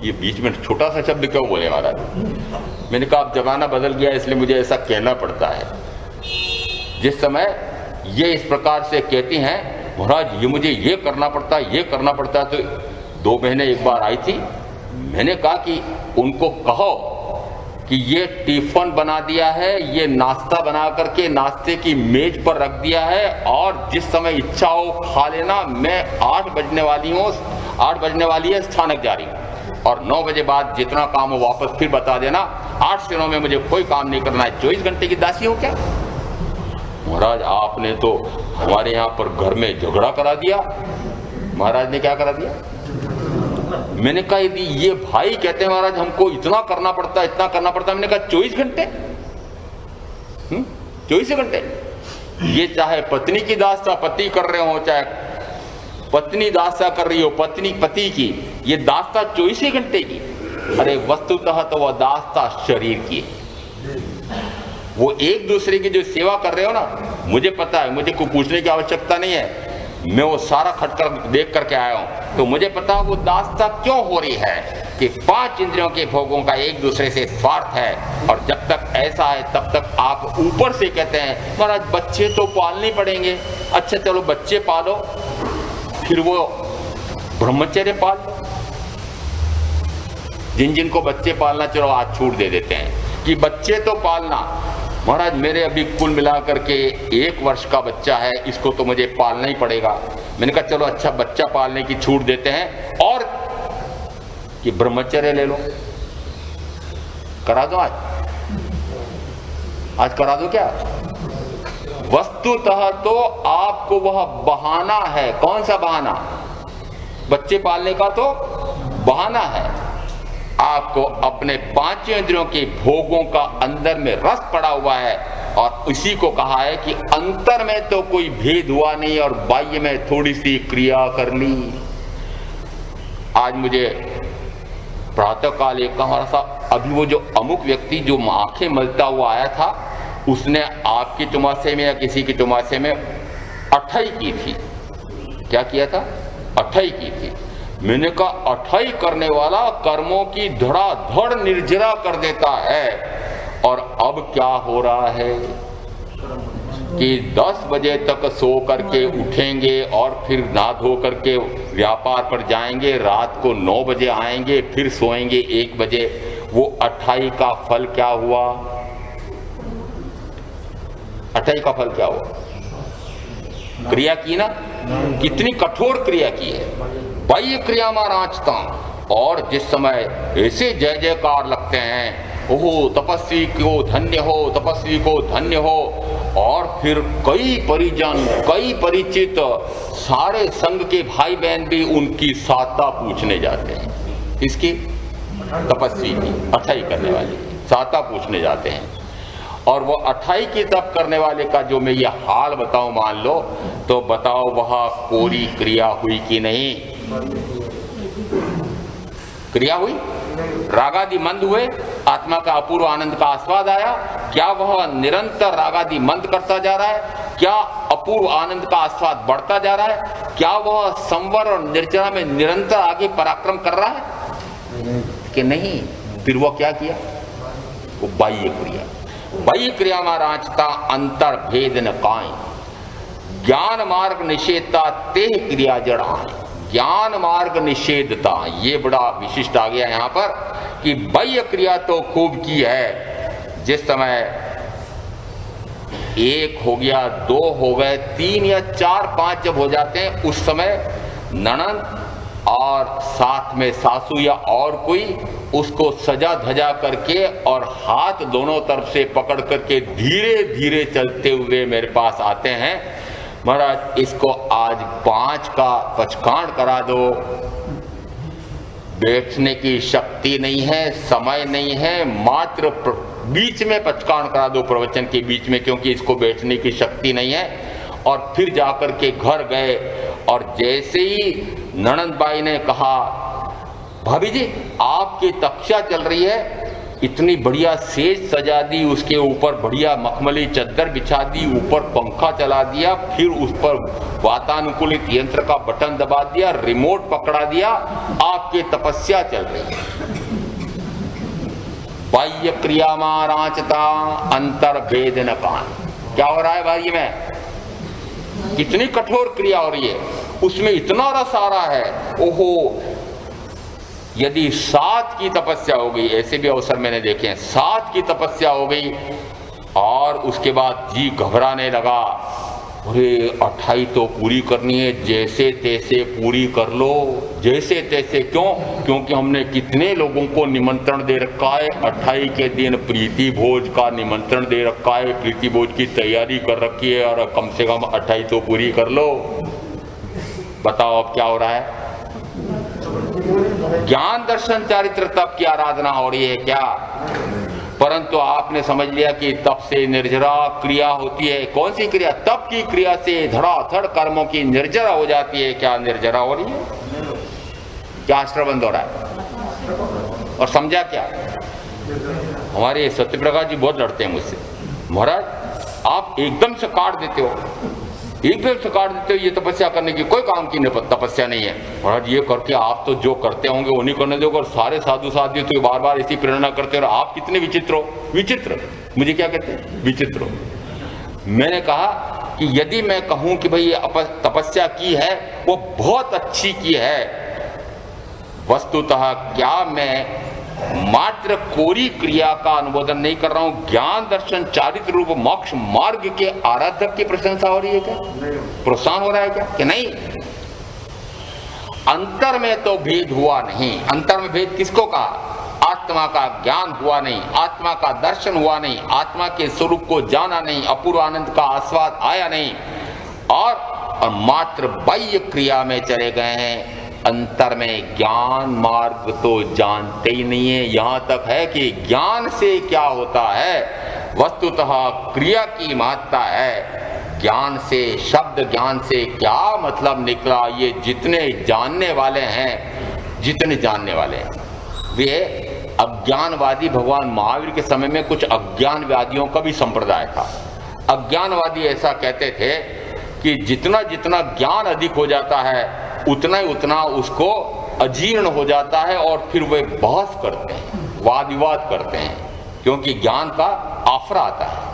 ये बीच में छोटा सा शब्द क्यों बोले महाराज? मैंने कहा अब जमाना बदल गया इसलिए मुझे ऐसा कहना पड़ता है। जिस समय ये इस प्रकार से कहती हैं महाराज ये मुझे ये करना पड़ता है, ये करना पड़ता है, तो 2 महीने एक बार आई थी, मैंने कहा कि उनको कहो कि ये टिफिन बना दिया है, ये नाश्ता बना करके नाश्ते की मेज पर रख दिया है और जिस समय इच्छा हो खा लेना। मैं 8 बजने वाली हूँ, 8 बजने वाली है, स्थानक जा रही हूँ और 9 बजे बाद जितना काम हो वापस फिर बता देना। 8 से 9 में मुझे कोई काम नहीं करना है। 24 घंटे की दासी हो क्या? महाराज आपने तो हमारे यहाँ पर घर में झगड़ा करा दिया। महाराज ने क्या करा दिया? मैंने कहा यदि ये भाई कहते हैं महाराज हमको इतना करना पड़ता है, इतना करना पड़ता है, मैंने कहा 24 घंटे 24 घंटे। ये चाहे पत्नी की दास्ता पति कर रहे हो, चाहे पत्नी दास्ता कर रही हो पत्नी पति की, ये दास्ता 24 घंटे की। अरे वस्तुतः तो वह दास्ता शरीर की, वो एक दूसरे की जो सेवा कर रहे हो ना, मुझे पता है, मुझे कोई पूछने की आवश्यकता नहीं है। मैं वो सारा खटकर देख करके आया हूं, तो मुझे पता वो दास्ता क्यों हो रही है कि 5 इंद्रियों के भोगों का एक दूसरे से स्वार्थ है। और जब तक ऐसा है तब तक आप ऊपर से कहते हैं महाराज बच्चे तो पालने पड़ेंगे। अच्छा चलो बच्चे पालो, फिर वो ब्रह्मचर्य पाल। जिन जिनको बच्चे पालना चलो आज छूट दे देते हैं कि बच्चे तो पालना। महाराज मेरे अभी कुल मिलाकर के 1 वर्ष का बच्चा है, इसको तो मुझे पालना ही पड़ेगा। मैंने कहा चलो अच्छा बच्चा पालने की छूट देते हैं और कि ब्रह्मचर्य ले लो। करा दो आज करा दो क्या? वस्तुतः तो आपको वह बहाना है। कौन सा बहाना? बच्चे पालने का तो बहाना है। आपको अपने 5 इंद्रियों के भोगों का अंदर में रस पड़ा हुआ है और इसी को कहा है कि अंतर में तो कोई भेद हुआ नहीं और बाह्य में थोड़ी सी क्रिया कर ली। आज मुझे प्रातः काल एक का हमारा साहब, अभी वो जो अमुक व्यक्ति जो आंखें मलता हुआ आया था, उसने आपके चौमासे में या किसी के चौमासे में अठाई की थी। क्या किया था? अठाई की थी। मैंने कहा अठाई करने वाला कर्मों की धड़ाधड़ निर्जरा कर देता है। और अब क्या हो रहा है कि 10 बजे तक सो करके उठेंगे और फिर नहा धो करके व्यापार पर जाएंगे, रात को 9 बजे आएंगे, फिर सोएंगे 1 बजे। वो 28 का फल क्या हुआ? 28 का फल क्या हुआ? क्रिया की ना, कितनी कठोर क्रिया की है। बाह्य क्रिया में रांचता, और जिस समय ऐसे जय जयकार लगते हैं, ओहो तपस्वी को धन्य हो, तपस्वी को धन्य हो, और फिर कई परिजन, कई परिचित, सारे संघ के भाई बहन भी उनकी साता पूछने जाते हैं। इसकी तपस्वी की, 28 करने वाली साता पूछने जाते हैं। और वो 28 की तप करने वाले का जो मैं ये हाल बताऊं, मान लो, तो बताओ वह कोरी क्रिया हुई कि नहीं? क्रिया हुई? रागादि मंद हुए, आत्मा का अपूर्व आनंद का आस्वाद आया। क्या वह निरंतर रागादि मंद करता जा रहा है? क्या अपूर्व आनंद का आस्वाद बढ़ता जा रहा है? क्या वह संवर और निर्जरा में निरंतर आगे पराक्रम कर रहा है कि नहीं? फिर वो क्या किया? वो बाह्य क्रिया, बाह्य क्रिया में रांचता अंतर भेद न काई, ज्ञान मार्ग निषेधता ते क्रिया जड़ा। ज्ञान मार्ग निषेधता, ये बड़ा विशिष्ट आ गया यहां पर कि बाह्य क्रिया तो खूब की है। जिस समय 1 हो गया, 2 हो गए, 3 या 4, 5 जब हो जाते हैं, उस समय ननद और साथ में सासू या और कोई उसको सजा धजा करके और हाथ दोनों तरफ से पकड़ करके धीरे धीरे चलते हुए मेरे पास आते हैं। महाराज इसको आज 5 का पचकांड करा दो, बैठने की शक्ति नहीं है, समय नहीं है, मात्र बीच में पचकांड करा दो, प्रवचन के बीच में, क्योंकि इसको बैठने की शक्ति नहीं है। और फिर जाकर के घर गए, और जैसे ही ननंद बाई ने कहा, भाभी जी आपकी तपस्या चल रही है, इतनी बढ़िया सेज सजा दी, उसके ऊपर बढ़िया मखमली चद्दर बिछा दी, ऊपर पंखा चला दिया, फिर उस पर वातानुकूलित यंत्र का बटन दबा दिया, रिमोट पकड़ा दिया, आपकी तपस्या चल रही है। बाह्य क्रिया में रांचता अंतर भेद न कान। क्या हो रहा है भाई में? कितनी कठोर क्रिया हो रही है, उसमें इतना रस आ रहा है। ओहो, यदि 7 की तपस्या हो गई, ऐसे भी अवसर मैंने देखे हैं, 7 की तपस्या हो गई और उसके बाद जी घबराने लगा, अरे 28 तो पूरी करनी है, जैसे तैसे पूरी कर लो, जैसे तैसे। क्यों? क्योंकि हमने कितने लोगों को निमंत्रण दे रखा है, 28 के दिन प्रीति भोज का निमंत्रण दे रखा है, प्रीति भोज की तैयारी कर रखी है, और कम से कम 28 तो पूरी कर लो। बताओ अब क्या हो रहा है? ज्ञान दर्शन चारित्र तप की आराधना हो रही है क्या? परंतु आपने समझ लिया कि तप से निर्जरा क्रिया होती है। कौन सी क्रिया? तप की क्रिया से धड़ाधड़ कर्मों की निर्जरा हो जाती है। क्या निर्जरा हो रही है? क्या आश्रबंद हो रहा है? और समझा क्या? हमारे सत्यप्रकाश जी बहुत लड़ते हैं मुझसे, महाराज आप एकदम से काट देते हो, एकदम से काट देते हो, ये तपस्या करने की कोई काम की तपस्या नहीं है। महाराज ये करके आप तो जो करते होंगे वो नहीं करने दोगे, और सारे साधु साधु तो बार बार ऐसी प्रेरणा करते हो, आप कितने विचित्र हो। विचित्र? मुझे क्या कहते हैं? विचित्र हो। मैंने कहा कि यदि मैं कहूं कि भाई ये तपस्या की है, वो बहुत अच्छी की है, वस्तुतः क्या मैं मात्र कोरी क्रिया का अनुमोदन नहीं कर रहा हूं, ज्ञान दर्शन चारित्र रूप मोक्ष मार्ग के आराधक की प्रशंसा हो रही है क्या? प्रोत्साहन हो रहा है क्या कि नहीं? अंतर में तो भेद हुआ नहीं। अंतर में भेद किसको कहा? आत्मा का ज्ञान हुआ नहीं, आत्मा का दर्शन हुआ नहीं, आत्मा के स्वरूप को जाना नहीं, अपूर्व आनंद का आस्वाद आया नहीं, और मात्र बाह्य क्रिया में चले गए हैं। अंतर में ज्ञान मार्ग तो जानते ही नहीं है। यहां तक है कि ज्ञान से क्या होता है, वस्तुतः क्रिया की महत्ता है। ज्ञान से, शब्द ज्ञान से क्या मतलब निकला? ये जितने जानने वाले हैं, जितने जानने वाले हैं, वे अज्ञानवादी भगवान महावीर के समय में कुछ अज्ञानवादियों का भी संप्रदाय था। अज्ञानवादी ऐसा कहते थे कि जितना जितना ज्ञान अधिक हो जाता है उतना ही उतना उसको अजीर्ण हो जाता है और फिर वे बहस करते हैं, वाद विवाद करते हैं, क्योंकि ज्ञान का आफरा आता है।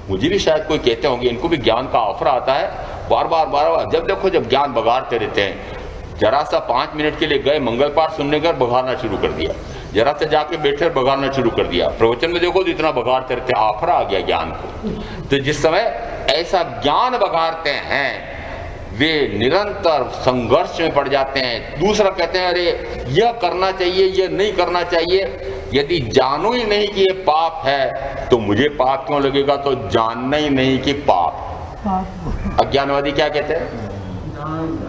मुझे भी शायद कोई कहते होंगे इनको भी ज्ञान का आफरा आता है, बार बार जब देखो जब ज्ञान बघाड़ते रहते हैं। जरा सा 5 मिनट के लिए गए, मंगल पाठ सुनने कर बघाड़ना शुरू कर दिया, जरा से जाके बैठे बघाड़ना शुरू कर दिया, प्रवचन में देखो तो इतना बघाड़ते रहते, आफरा आ गया ज्ञान को। तो जिस समय ऐसा ज्ञान बघाड़ते हैं वे निरंतर संघर्ष में पड़ जाते हैं। दूसरा कहते हैं अरे यह करना चाहिए, यह नहीं करना चाहिए। यदि जानो ही नहीं कि ये पाप है तो मुझे पाप क्यों लगेगा, तो जानना ही नहीं कि पाप। अज्ञानवादी क्या कहते हैं?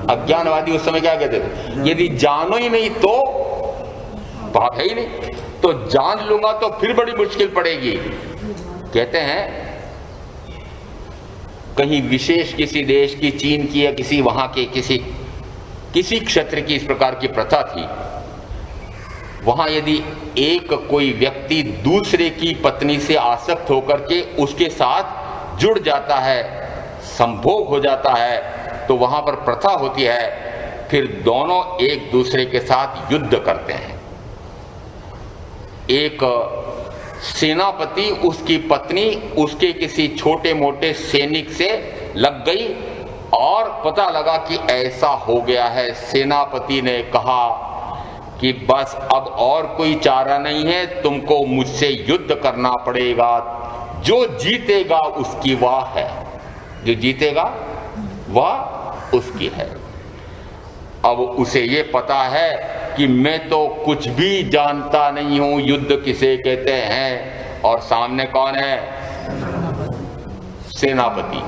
अज्ञानवादी उस समय क्या कहते थे? यदि जानो ही नहीं तो पाप है ही नहीं, तो जान लूंगा तो फिर बड़ी मुश्किल पड़ेगी। कहते हैं कहीं विशेष किसी देश की, चीन की या किसी वहां के किसी क्षेत्र की इस प्रकार की प्रथा थी। वहां यदि एक कोई व्यक्ति दूसरे की पत्नी से आसक्त होकर के उसके साथ जुड़ जाता है, संभोग हो जाता है, तो वहां पर प्रथा होती है फिर दोनों एक दूसरे के साथ युद्ध करते हैं। एक सेनापति, उसकी पत्नी उसके किसी छोटे मोटे सैनिक से लग गई और पता लगा कि ऐसा हो गया है। सेनापति ने कहा कि बस अब और कोई चारा नहीं है, तुमको मुझसे युद्ध करना पड़ेगा, जो जीतेगा उसकी वाह है, जो जीतेगा वह उसकी है। अब उसे ये पता है कि मैं तो कुछ भी जानता नहीं हूं, युद्ध किसे कहते हैं, और सामने कौन है? सेनापति।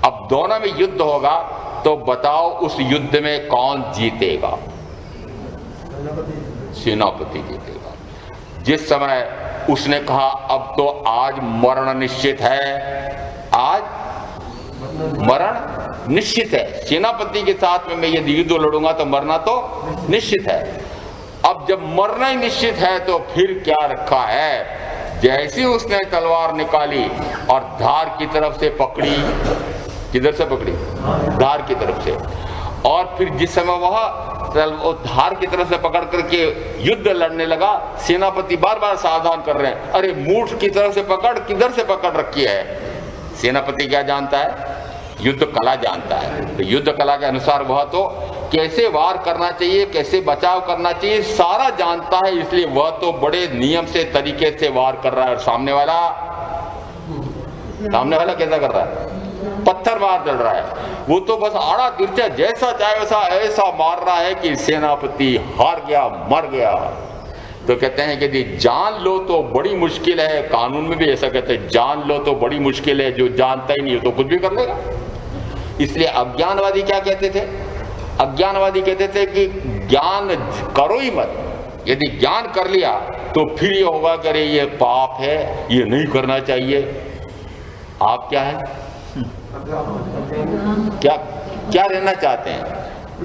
अब दोनों में युद्ध होगा तो बताओ उस युद्ध में कौन जीतेगा? सेनापति जीतेगा। जिस समय उसने कहा अब तो आज मरण निश्चित है, आज मरण निश्चित है, सेनापति के साथ में मैं यदि युद्ध लड़ूंगा तो मरना तो निश्चित है। अब जब मरना ही निश्चित है तो फिर क्या रखा है? जैसे उसने तलवार निकाली और धार की तरफ से पकड़ी, किधर से पकड़ी? धार की तरफ से। और फिर जिस समय वह धार की तरफ से पकड़ करके युद्ध लड़ने लगा, सेनापति बार बार सावधान कर रहे हैं, अरे मूठ की तरफ से पकड़, किधर से पकड़ रखी है? सेनापति क्या जानता है? युद्ध कला जानता है। तो युद्ध कला के अनुसार वह तो कैसे वार करना चाहिए, कैसे बचाव करना चाहिए, सारा जानता है, इसलिए वह तो बड़े नियम से तरीके से वार कर रहा है। और सामने वाला कैसा कर रहा है? पत्थर मार डल रहा है। वो तो बस आड़ा तिरछा जैसा चाहे वैसा ऐसा मार रहा है कि सेनापति हार गया, मर गया। तो कहते हैं कि यदि जान लो तो बड़ी मुश्किल है, कानून में भी ऐसा कहते हैं, जान लो तो बड़ी मुश्किल है, जो जानता ही नहीं हो तो कुछ भी कर लेगा। इसलिए अज्ञानवादी क्या कहते थे? अज्ञानवादी कहते थे कि ज्ञान करो ही मत, यदि ज्ञान कर लिया तो फिर ये होगा कि अरे ये पाप है, ये नहीं करना चाहिए। आप क्या है? क्या रहना चाहते हैं?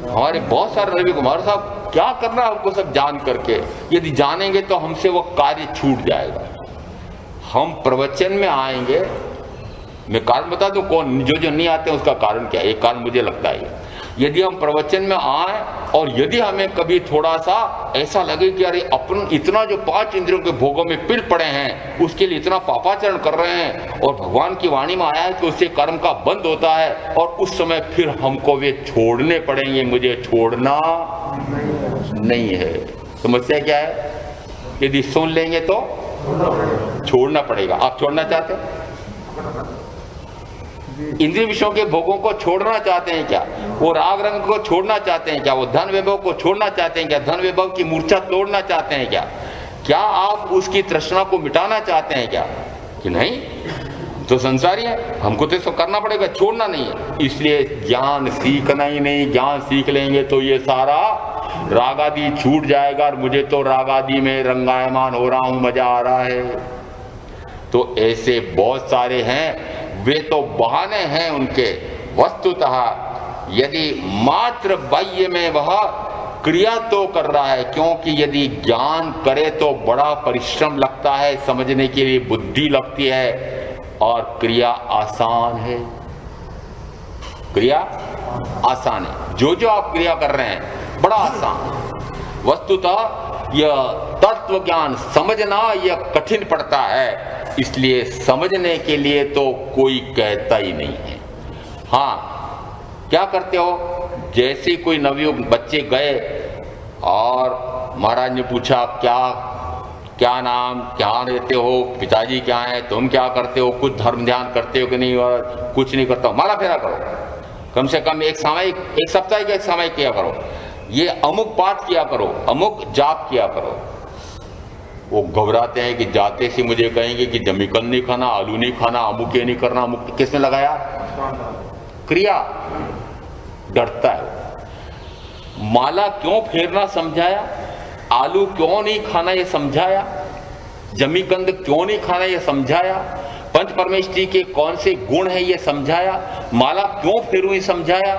हमारे बहुत सारे रवि कुमार साहब क्या करना हमको सब जान करके, यदि जानेंगे तो हमसे वो कार्य छूट जाएगा। हम प्रवचन में आएंगे, मैं कारण बता दूं कौन जो नहीं आते हैं उसका कारण क्या है। एक कारण मुझे लगता है, यदि हम प्रवचन में आए और यदि हमें कभी थोड़ा सा ऐसा लगे कि अरे अपन इतना जो 5 इंद्रियों के भोगों में पिल पड़े हैं, उसके लिए इतना पापाचरण कर रहे हैं, और भगवान की वाणी में आया है कि उससे कर्म का बंद होता है, और उस समय फिर हमको वे छोड़ने पड़ेंगे, मुझे छोड़ना नहीं है। समस्या क्या है? यदि सुन लेंगे तो छोड़ना पड़ेगा। आप छोड़ना चाहते हैं? इंद्रिय विषयों के भोगों को छोड़ना चाहते हैं क्या? वो राग रंग को छोड़ना चाहते हैं क्या? वो धन वैभव को छोड़ना चाहते हैं क्या? धन वैभव की मूर्छा तोड़ना चाहते हैं क्या? क्या आप उसकी तृष्णा को मिटाना चाहते हैं क्या? कि नहीं, तो संसारी है, हमको तो इसको करना पड़ेगा, छोड़ना नहीं है। इसलिए ज्ञान सीखना ही नहीं, ज्ञान सीख लेंगे तो ये सारा रागादि छूट जाएगा, और मुझे तो रागादि में रंगायमान हो रहा हूं, मजा आ रहा है। तो ऐसे बहुत सारे हैं, वे तो बहाने हैं उनके। वस्तुतः यदि मात्र बाह्य में वह क्रिया तो कर रहा है, क्योंकि यदि ज्ञान करे तो बड़ा परिश्रम लगता है, समझने के लिए बुद्धि लगती है, और क्रिया आसान है। क्रिया आसान है, जो जो आप क्रिया कर रहे हैं बड़ा आसान है। वस्तुतः यह तत्व ज्ञान समझना यह कठिन पड़ता है, इसलिए समझने के लिए तो कोई कहता ही नहीं है। हाँ, क्या करते हो, जैसे कोई नवयुवक बच्चे गए और महाराज ने पूछा क्या नाम, क्या रहते हो, पिताजी क्या है, तुम क्या करते हो, कुछ धर्म ध्यान करते हो कि नहीं, और कुछ नहीं करता हूं, माला फेरा करो, कम से कम एक साप्ताहिक एक सामयिक किया करो, ये अमुक पाठ किया करो, अमुक जाप किया करो। वो घबराते हैं कि जाते से मुझे कहेंगे कि जमीकन नहीं खाना, आलू नहीं खाना, अमुक ये नहीं करना, अमुक किसने लगाया क्रिया, डरता है। माला क्यों फेरना समझाया, आलू क्यों नहीं खाना ये समझाया, जमीकंद क्यों नहीं खाना ये समझाया, पंच परमेष्ठी के कौन से गुण है ये समझाया, माला क्यों फेरू ये समझाया।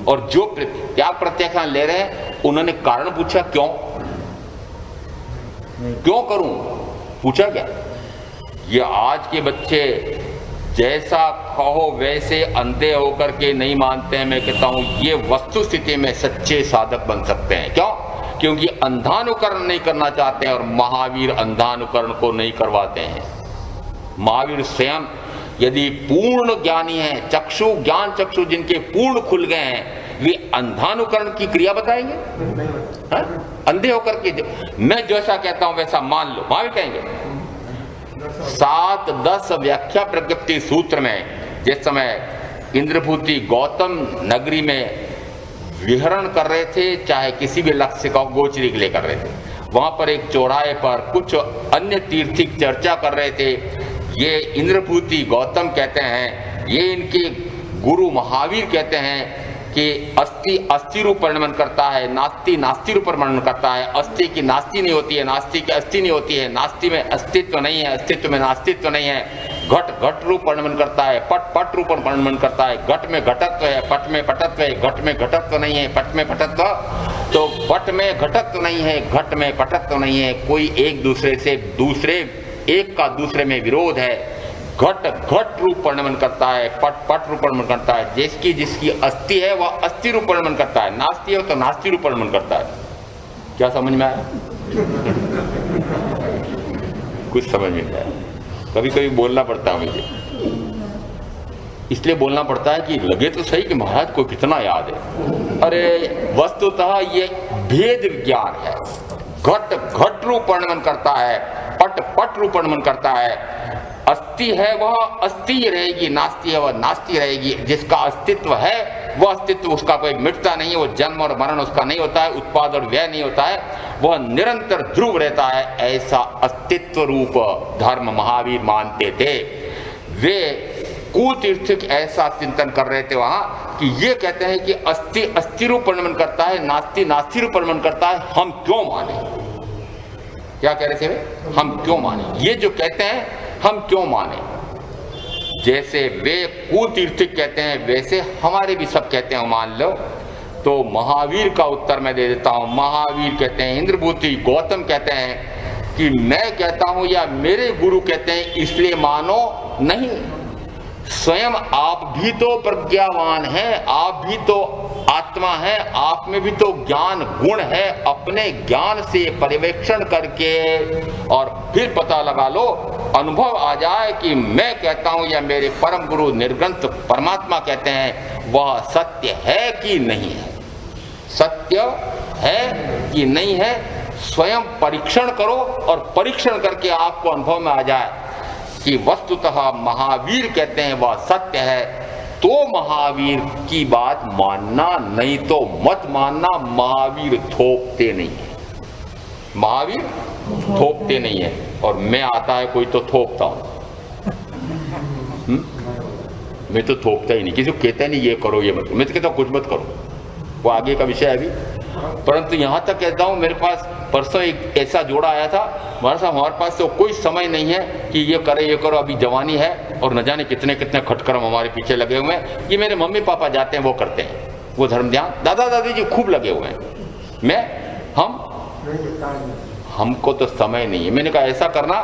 और जो त्याग प्रत्याख्यान ले रहे हैं उन्होंने कारण पूछा, क्यों करूं, पूछा क्या। ये आज के बच्चे जैसा कहो वैसे अंधे होकर के नहीं मानते हैं। मैं कहता हूं ये वस्तु स्थिति में सच्चे साधक बन सकते हैं। क्यों? क्योंकि अंधानुकरण नहीं करना चाहते हैं, और महावीर अंधानुकरण को नहीं करवाते हैं। महावीर स्वयं यदि पूर्ण ज्ञानी हैं, ज्ञान चक्षु जिनके पूर्ण खुल गए हैं, वे अंधानुकरण की क्रिया बताएंगे? अंधे होकर के मैं जैसा कहता हूं वैसा मान लो, महावीर कहेंगे? 7-10 व्याख्या प्रज्ञप्ति सूत्र में जिस समय इंद्रभूति गौतम नगरी में विहरण कर रहे थे, चाहे किसी भी लक्ष्य का गोचरी के लिए कर रहे थे, वहां पर एक चौराहे पर कुछ अन्य तीर्थिक चर्चा कर रहे थे। ये इंद्रभूति गौतम कहते हैं, ये इनके गुरु महावीर कहते हैं कि अस्थि अस्थि रूप वर्णन करता है, नास्ति नास्ति रूप वर्णन करता है, अस्थि की नास्ति नहीं होती है, नास्ति की अस्थि नहीं होती है, नास्ति में अस्तित्व नहीं है, अस्तित्व में नास्तित्व नहीं है, घट घट रूप वर्णन करता है, पट पट रूप वर्णन करता है, घट में घटत्व है, पट में पटत्व है, घट में घटत्व नहीं है, पट में पटत्व, तो पट में घटत्व नहीं है, घट में पटत्व नहीं है, कोई एक दूसरे से एक का दूसरे में विरोध है। घट घट रूप वर्णन करता है, पट पट रूप वर्णन करता है, जिसकी अस्थि है वह अस्थि रूप वर्णन करता है, नास्ति है तो नास्ति रूप वर्णन करता है। क्या समझ में आया? कुछ समझ में आया? कभी कभी बोलना पड़ता है मुझे, इसलिए बोलना पड़ता है कि लगे तो सही कि महाराज को कितना याद है। अरे वस्तुतः ये भेद विज्ञान है। घट घट रूप वर्णन करता है, पट पट रूप वर्णन करता है, अस्थि है वह अस्थि रहेगी, नास्ति है वह नास्ति रहेगी। जिसका अस्तित्व है वह अस्तित्व उसका कोई मिटता नहीं है, वो जन्म और मरण उसका नहीं होता है, उत्पाद और व्यय नहीं होता है, वह निरंतर ध्रुव रहता है। ऐसा अस्तित्व रूप धर्म महावीर मानते थे। वे कुतीर्थिक ऐसा चिंतन कर रहे थे वहां कि ये कहते हैं कि अस्थि अस्थि रूप वर्णन करता है, नास्ति नास्ति रूप वर्णन करता है, हम क्यों माने। क्या कह रहे थे वे? हम क्यों माने, ये जो कहते हैं हम क्यों माने। जैसे वे कुतीर्थिक कहते हैं वैसे हमारे भी सब कहते हैं, मान लो। तो महावीर का उत्तर मैं दे देता हूं। महावीर कहते हैं, इंद्रभूति गौतम कहते हैं कि मैं कहता हूं या मेरे गुरु कहते हैं इसलिए मानो नहीं। स्वयं आप भी तो प्रज्ञावान हैं, आप भी तो आत्मा है, आप में भी तो ज्ञान गुण है। अपने ज्ञान से पर्यवेक्षण करके और फिर पता लगा लो, अनुभव आ जाए कि मैं कहता हूं या मेरे परम गुरु निर्ग्रंथ परमात्मा कहते हैं वह सत्य है कि नहीं है, सत्य है कि नहीं है। स्वयं परीक्षण करो और परीक्षण करके आपको अनुभव में आ जाए कि वस्तुतः महावीर कहते हैं वह सत्य है, तो महावीर की बात मानना, नहीं तो मत मानना। महावीर थोपते नहीं है, महावीर थोपते नहीं है। और मैं आता है कोई तो थोपता हूं, मैं तो थोपता ही नहीं, किसी को कहता नहीं ये करो ये मत करो, मैं तो कहता हूं कुछ मत करो, वो आगे का विषय है अभी। परंतु यहां तक कहता हूं, मेरे पास परसों एक ऐसा जोड़ा आया था, हमारे पास तो कोई समय नहीं है कि ये करे ये करो, अभी जवानी है और न जाने कितने कितने खटकर्म हमारे पीछे लगे हुए हैं। ये मेरे मम्मी पापा जाते हैं वो करते हैं, वो धर्म ध्यान दादा दादी जी खूब लगे हुए हैं। हमको तो समय नहीं है। मैंने कहा ऐसा करना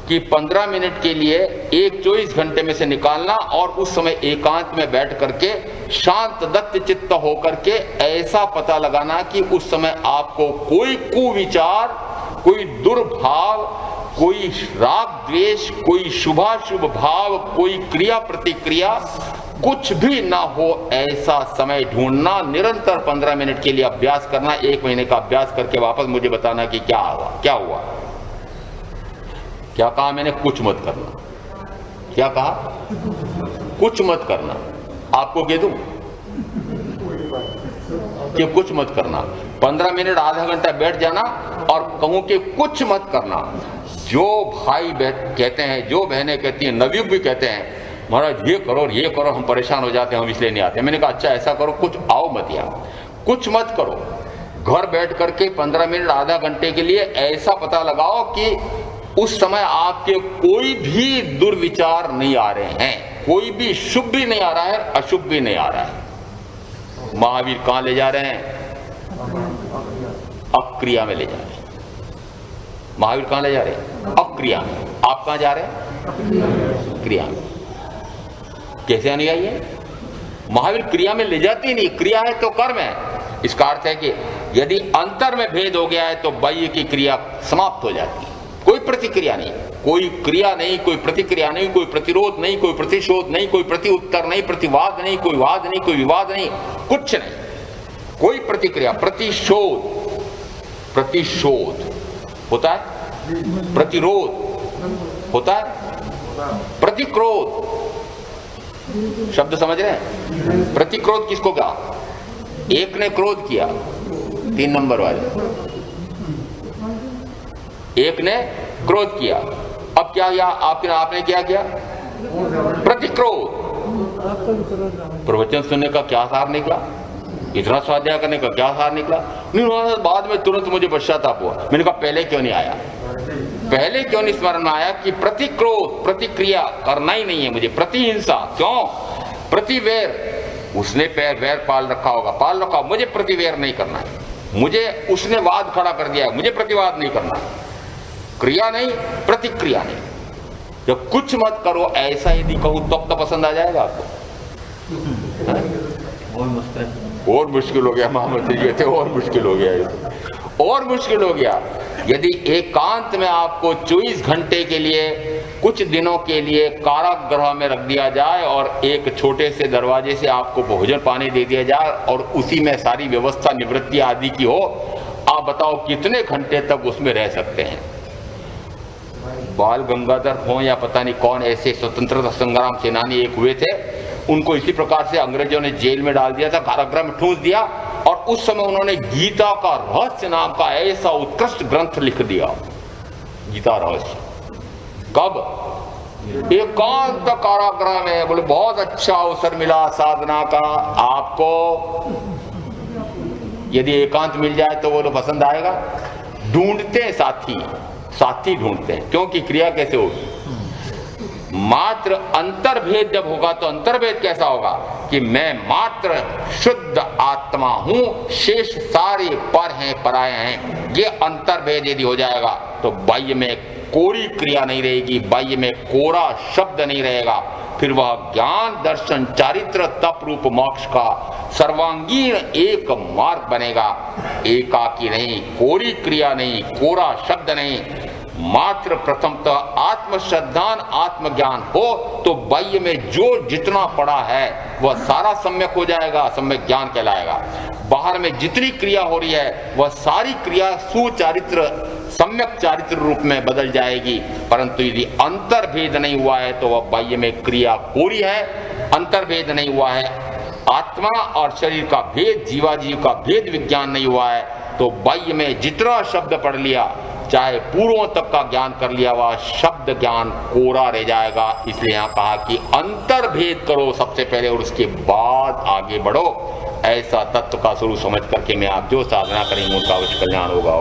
कि 15 मिनट के लिए एक 24 घंटे में से निकालना और उस समय एकांत में बैठ करके शांत दत्त चित्त होकर के ऐसा पता लगाना कि उस समय आपको कोई कुविचार, कोई दुर्भाव, कोई राग द्वेष, कोई शुभाशुभ भाव, कोई क्रिया प्रतिक्रिया कुछ भी ना हो, ऐसा समय ढूंढना। निरंतर 15 मिनट के लिए अभ्यास करना। 1 महीने का अभ्यास करके वापस मुझे बताना कि क्या हुआ। क्या कहा मैंने? कुछ मत करना। क्या कहा? कुछ मत करना। आपको कह दूं कि कुछ मत करना। 15 मिनट आधा घंटा बैठ जाना और कहूं कि कुछ मत करना। जो भाई कहते हैं, जो बहनें कहती हैं, नवयुग भी कहते हैं महाराज ये करो और ये करो, हम परेशान हो जाते हैं, हम इसलिए नहीं आते। मैंने कहा अच्छा ऐसा करो, कुछ आओ मत यहाँ, कुछ मत करो। घर बैठ करके 15 मिनट आधा घंटे के लिए ऐसा पता लगाओ कि उस समय आपके कोई भी दुर्विचार नहीं आ रहे हैं, कोई भी शुभ भी नहीं आ रहा है, अशुभ भी नहीं आ रहा है। महावीर कहां ले जा रहे हैं? अक्रिया में ले जा रहे हैं। महावीर कहां ले जा रहे हैं? अक्रिया में। आप कहां जा रहे हैं? क्रिया में। कैसे अनुयायी है? महावीर क्रिया में ले जाती नहीं। क्रिया है तो कर्म है। इसका अर्थ है कि यदि अंतर में भेद हो गया है तो बाह्य की क्रिया समाप्त हो जाती है। कोई प्रतिक्रिया नहीं, कोई क्रिया नहीं, कोई प्रतिक्रिया नहीं, कोई प्रतिरोध नहीं, कोई प्रतिशोध नहीं, कोई प्रति उत्तर नहीं, प्रतिवाद नहीं, कोई वाद नहीं, कोई विवाद नहीं, कुछ नहीं। कोई प्रतिक्रिया, प्रतिशोध होता है, प्रतिरोध होता है, प्रतिक्रोध। शब्द समझ रहे हैं? प्रतिक्रोध किसको कहा? एक ने क्रोध किया, 3 नंबर वाले, एक ने क्रोध किया। अब क्या किया? आपने क्या किया? प्रतिक्रोध। प्रवचन सुनने का क्या सार निकला? इतना स्वाध्याय करने का क्या सार निकला? नहीं, बाद में तुरंत मुझे पश्चाताप हुआ। मैंने कहा पहले क्यों नहीं आया? पहले क्यों नहीं स्मरण में आया कि प्रतिक्रोध, प्रतिक्रिया करना ही नहीं है मुझे। प्रतिहिंसा क्यों? प्रतिवैर, उसने वैर पाल रखा होगा, मुझे प्रतिवैर नहीं करना है। मुझे उसने वाद खड़ा कर दिया है, मुझे प्रतिवाद नहीं करना है। क्रिया नहीं, प्रतिक्रिया नहीं। जब कुछ मत करो ऐसा यदि कहूं तो पसंद आ जाएगा आपको? और मुश्किल हो गया। मोहम्मद जी कहते और मुश्किल हो गया, और मुश्किल हो गया। यदि एकांत में आपको 24 घंटे के लिए, कुछ दिनों के लिए कारागृह में रख दिया जाए और एक छोटे से दरवाजे से आपको भोजन पानी दे दिया जाए और उसी में सारी व्यवस्था निवृत्ति आदि की हो, आप बताओ कितने घंटे तक उसमें रह सकते हैं? बाल गंगाधर हो या पता नहीं कौन ऐसे स्वतंत्रता संग्राम सेनानी एक हुए थे, उनको इसी प्रकार से अंग्रेजों ने जेल में डाल दिया था, कारागृह में ठूंस दिया और उस समय उन्होंने गीता का रहस्य नाम का ऐसा उत्कृष्ट ग्रंथ लिख दिया। गीता रहस्य कब? एकांत कारागृह में। बोले बहुत अच्छा अवसर मिला साधना का आपको। यदि एकांत मिल जाए तो वो पसंद आएगा। ढूंढते हैं साथी ढूंढते हैं, क्योंकि क्रिया कैसे होगी? मात्र अंतर्भेद जब होगा तो अंतर्भेद कैसा होगा कि मैं मात्र शुद्ध आत्मा हूं, शेष सारे पर हैं, पराये हैं। ये अंतर्भेद यदि हो जाएगा तो बाह्य में कोरी क्रिया नहीं रहेगी, बाह्य में कोरा शब्द नहीं रहेगा। फिर वह ज्ञान, दर्शन, चारित्र, तप रूप मोक्ष का सर्वांगीण एक मार्ग बनेगा। एकाकी नहीं, कोरी क्रिया नहीं, कोरा शब्द नहीं। मात्र प्रथमतः आत्मश्रद्धान आत्मज्ञान हो तो बाह्य में जो जितना पड़ा है वह सारा सम्यक हो जाएगा, सम्यक ज्ञान कहलाएगा। बाहर में जितनी क्रिया हो रही है वह सारी क्रिया सुचारित्र, सम्यक चारित्र रूप में बदल जाएगी। परंतु यदि अंतर्भेद नहीं हुआ है तो वह बाह्य में क्रिया कोरी है। अंतर्भेद नहीं हुआ है, आत्मा और शरीर का भेद, जीवाजीव का भेद विज्ञान नहीं हुआ है, तो बाह्य में जितना शब्द पढ़ लिया, चाहे पूर्वों तक का ज्ञान कर लिया, वह शब्द ज्ञान कोरा रह जाएगा। इसलिए यहाँ कहा कि अंतर्भेद करो सबसे पहले और उसके बाद आगे बढ़ो। ऐसा तत्व का स्वरूप समझ करके मैं आप जो साधना करेंगे उनका अवश्य कल्याण होगा।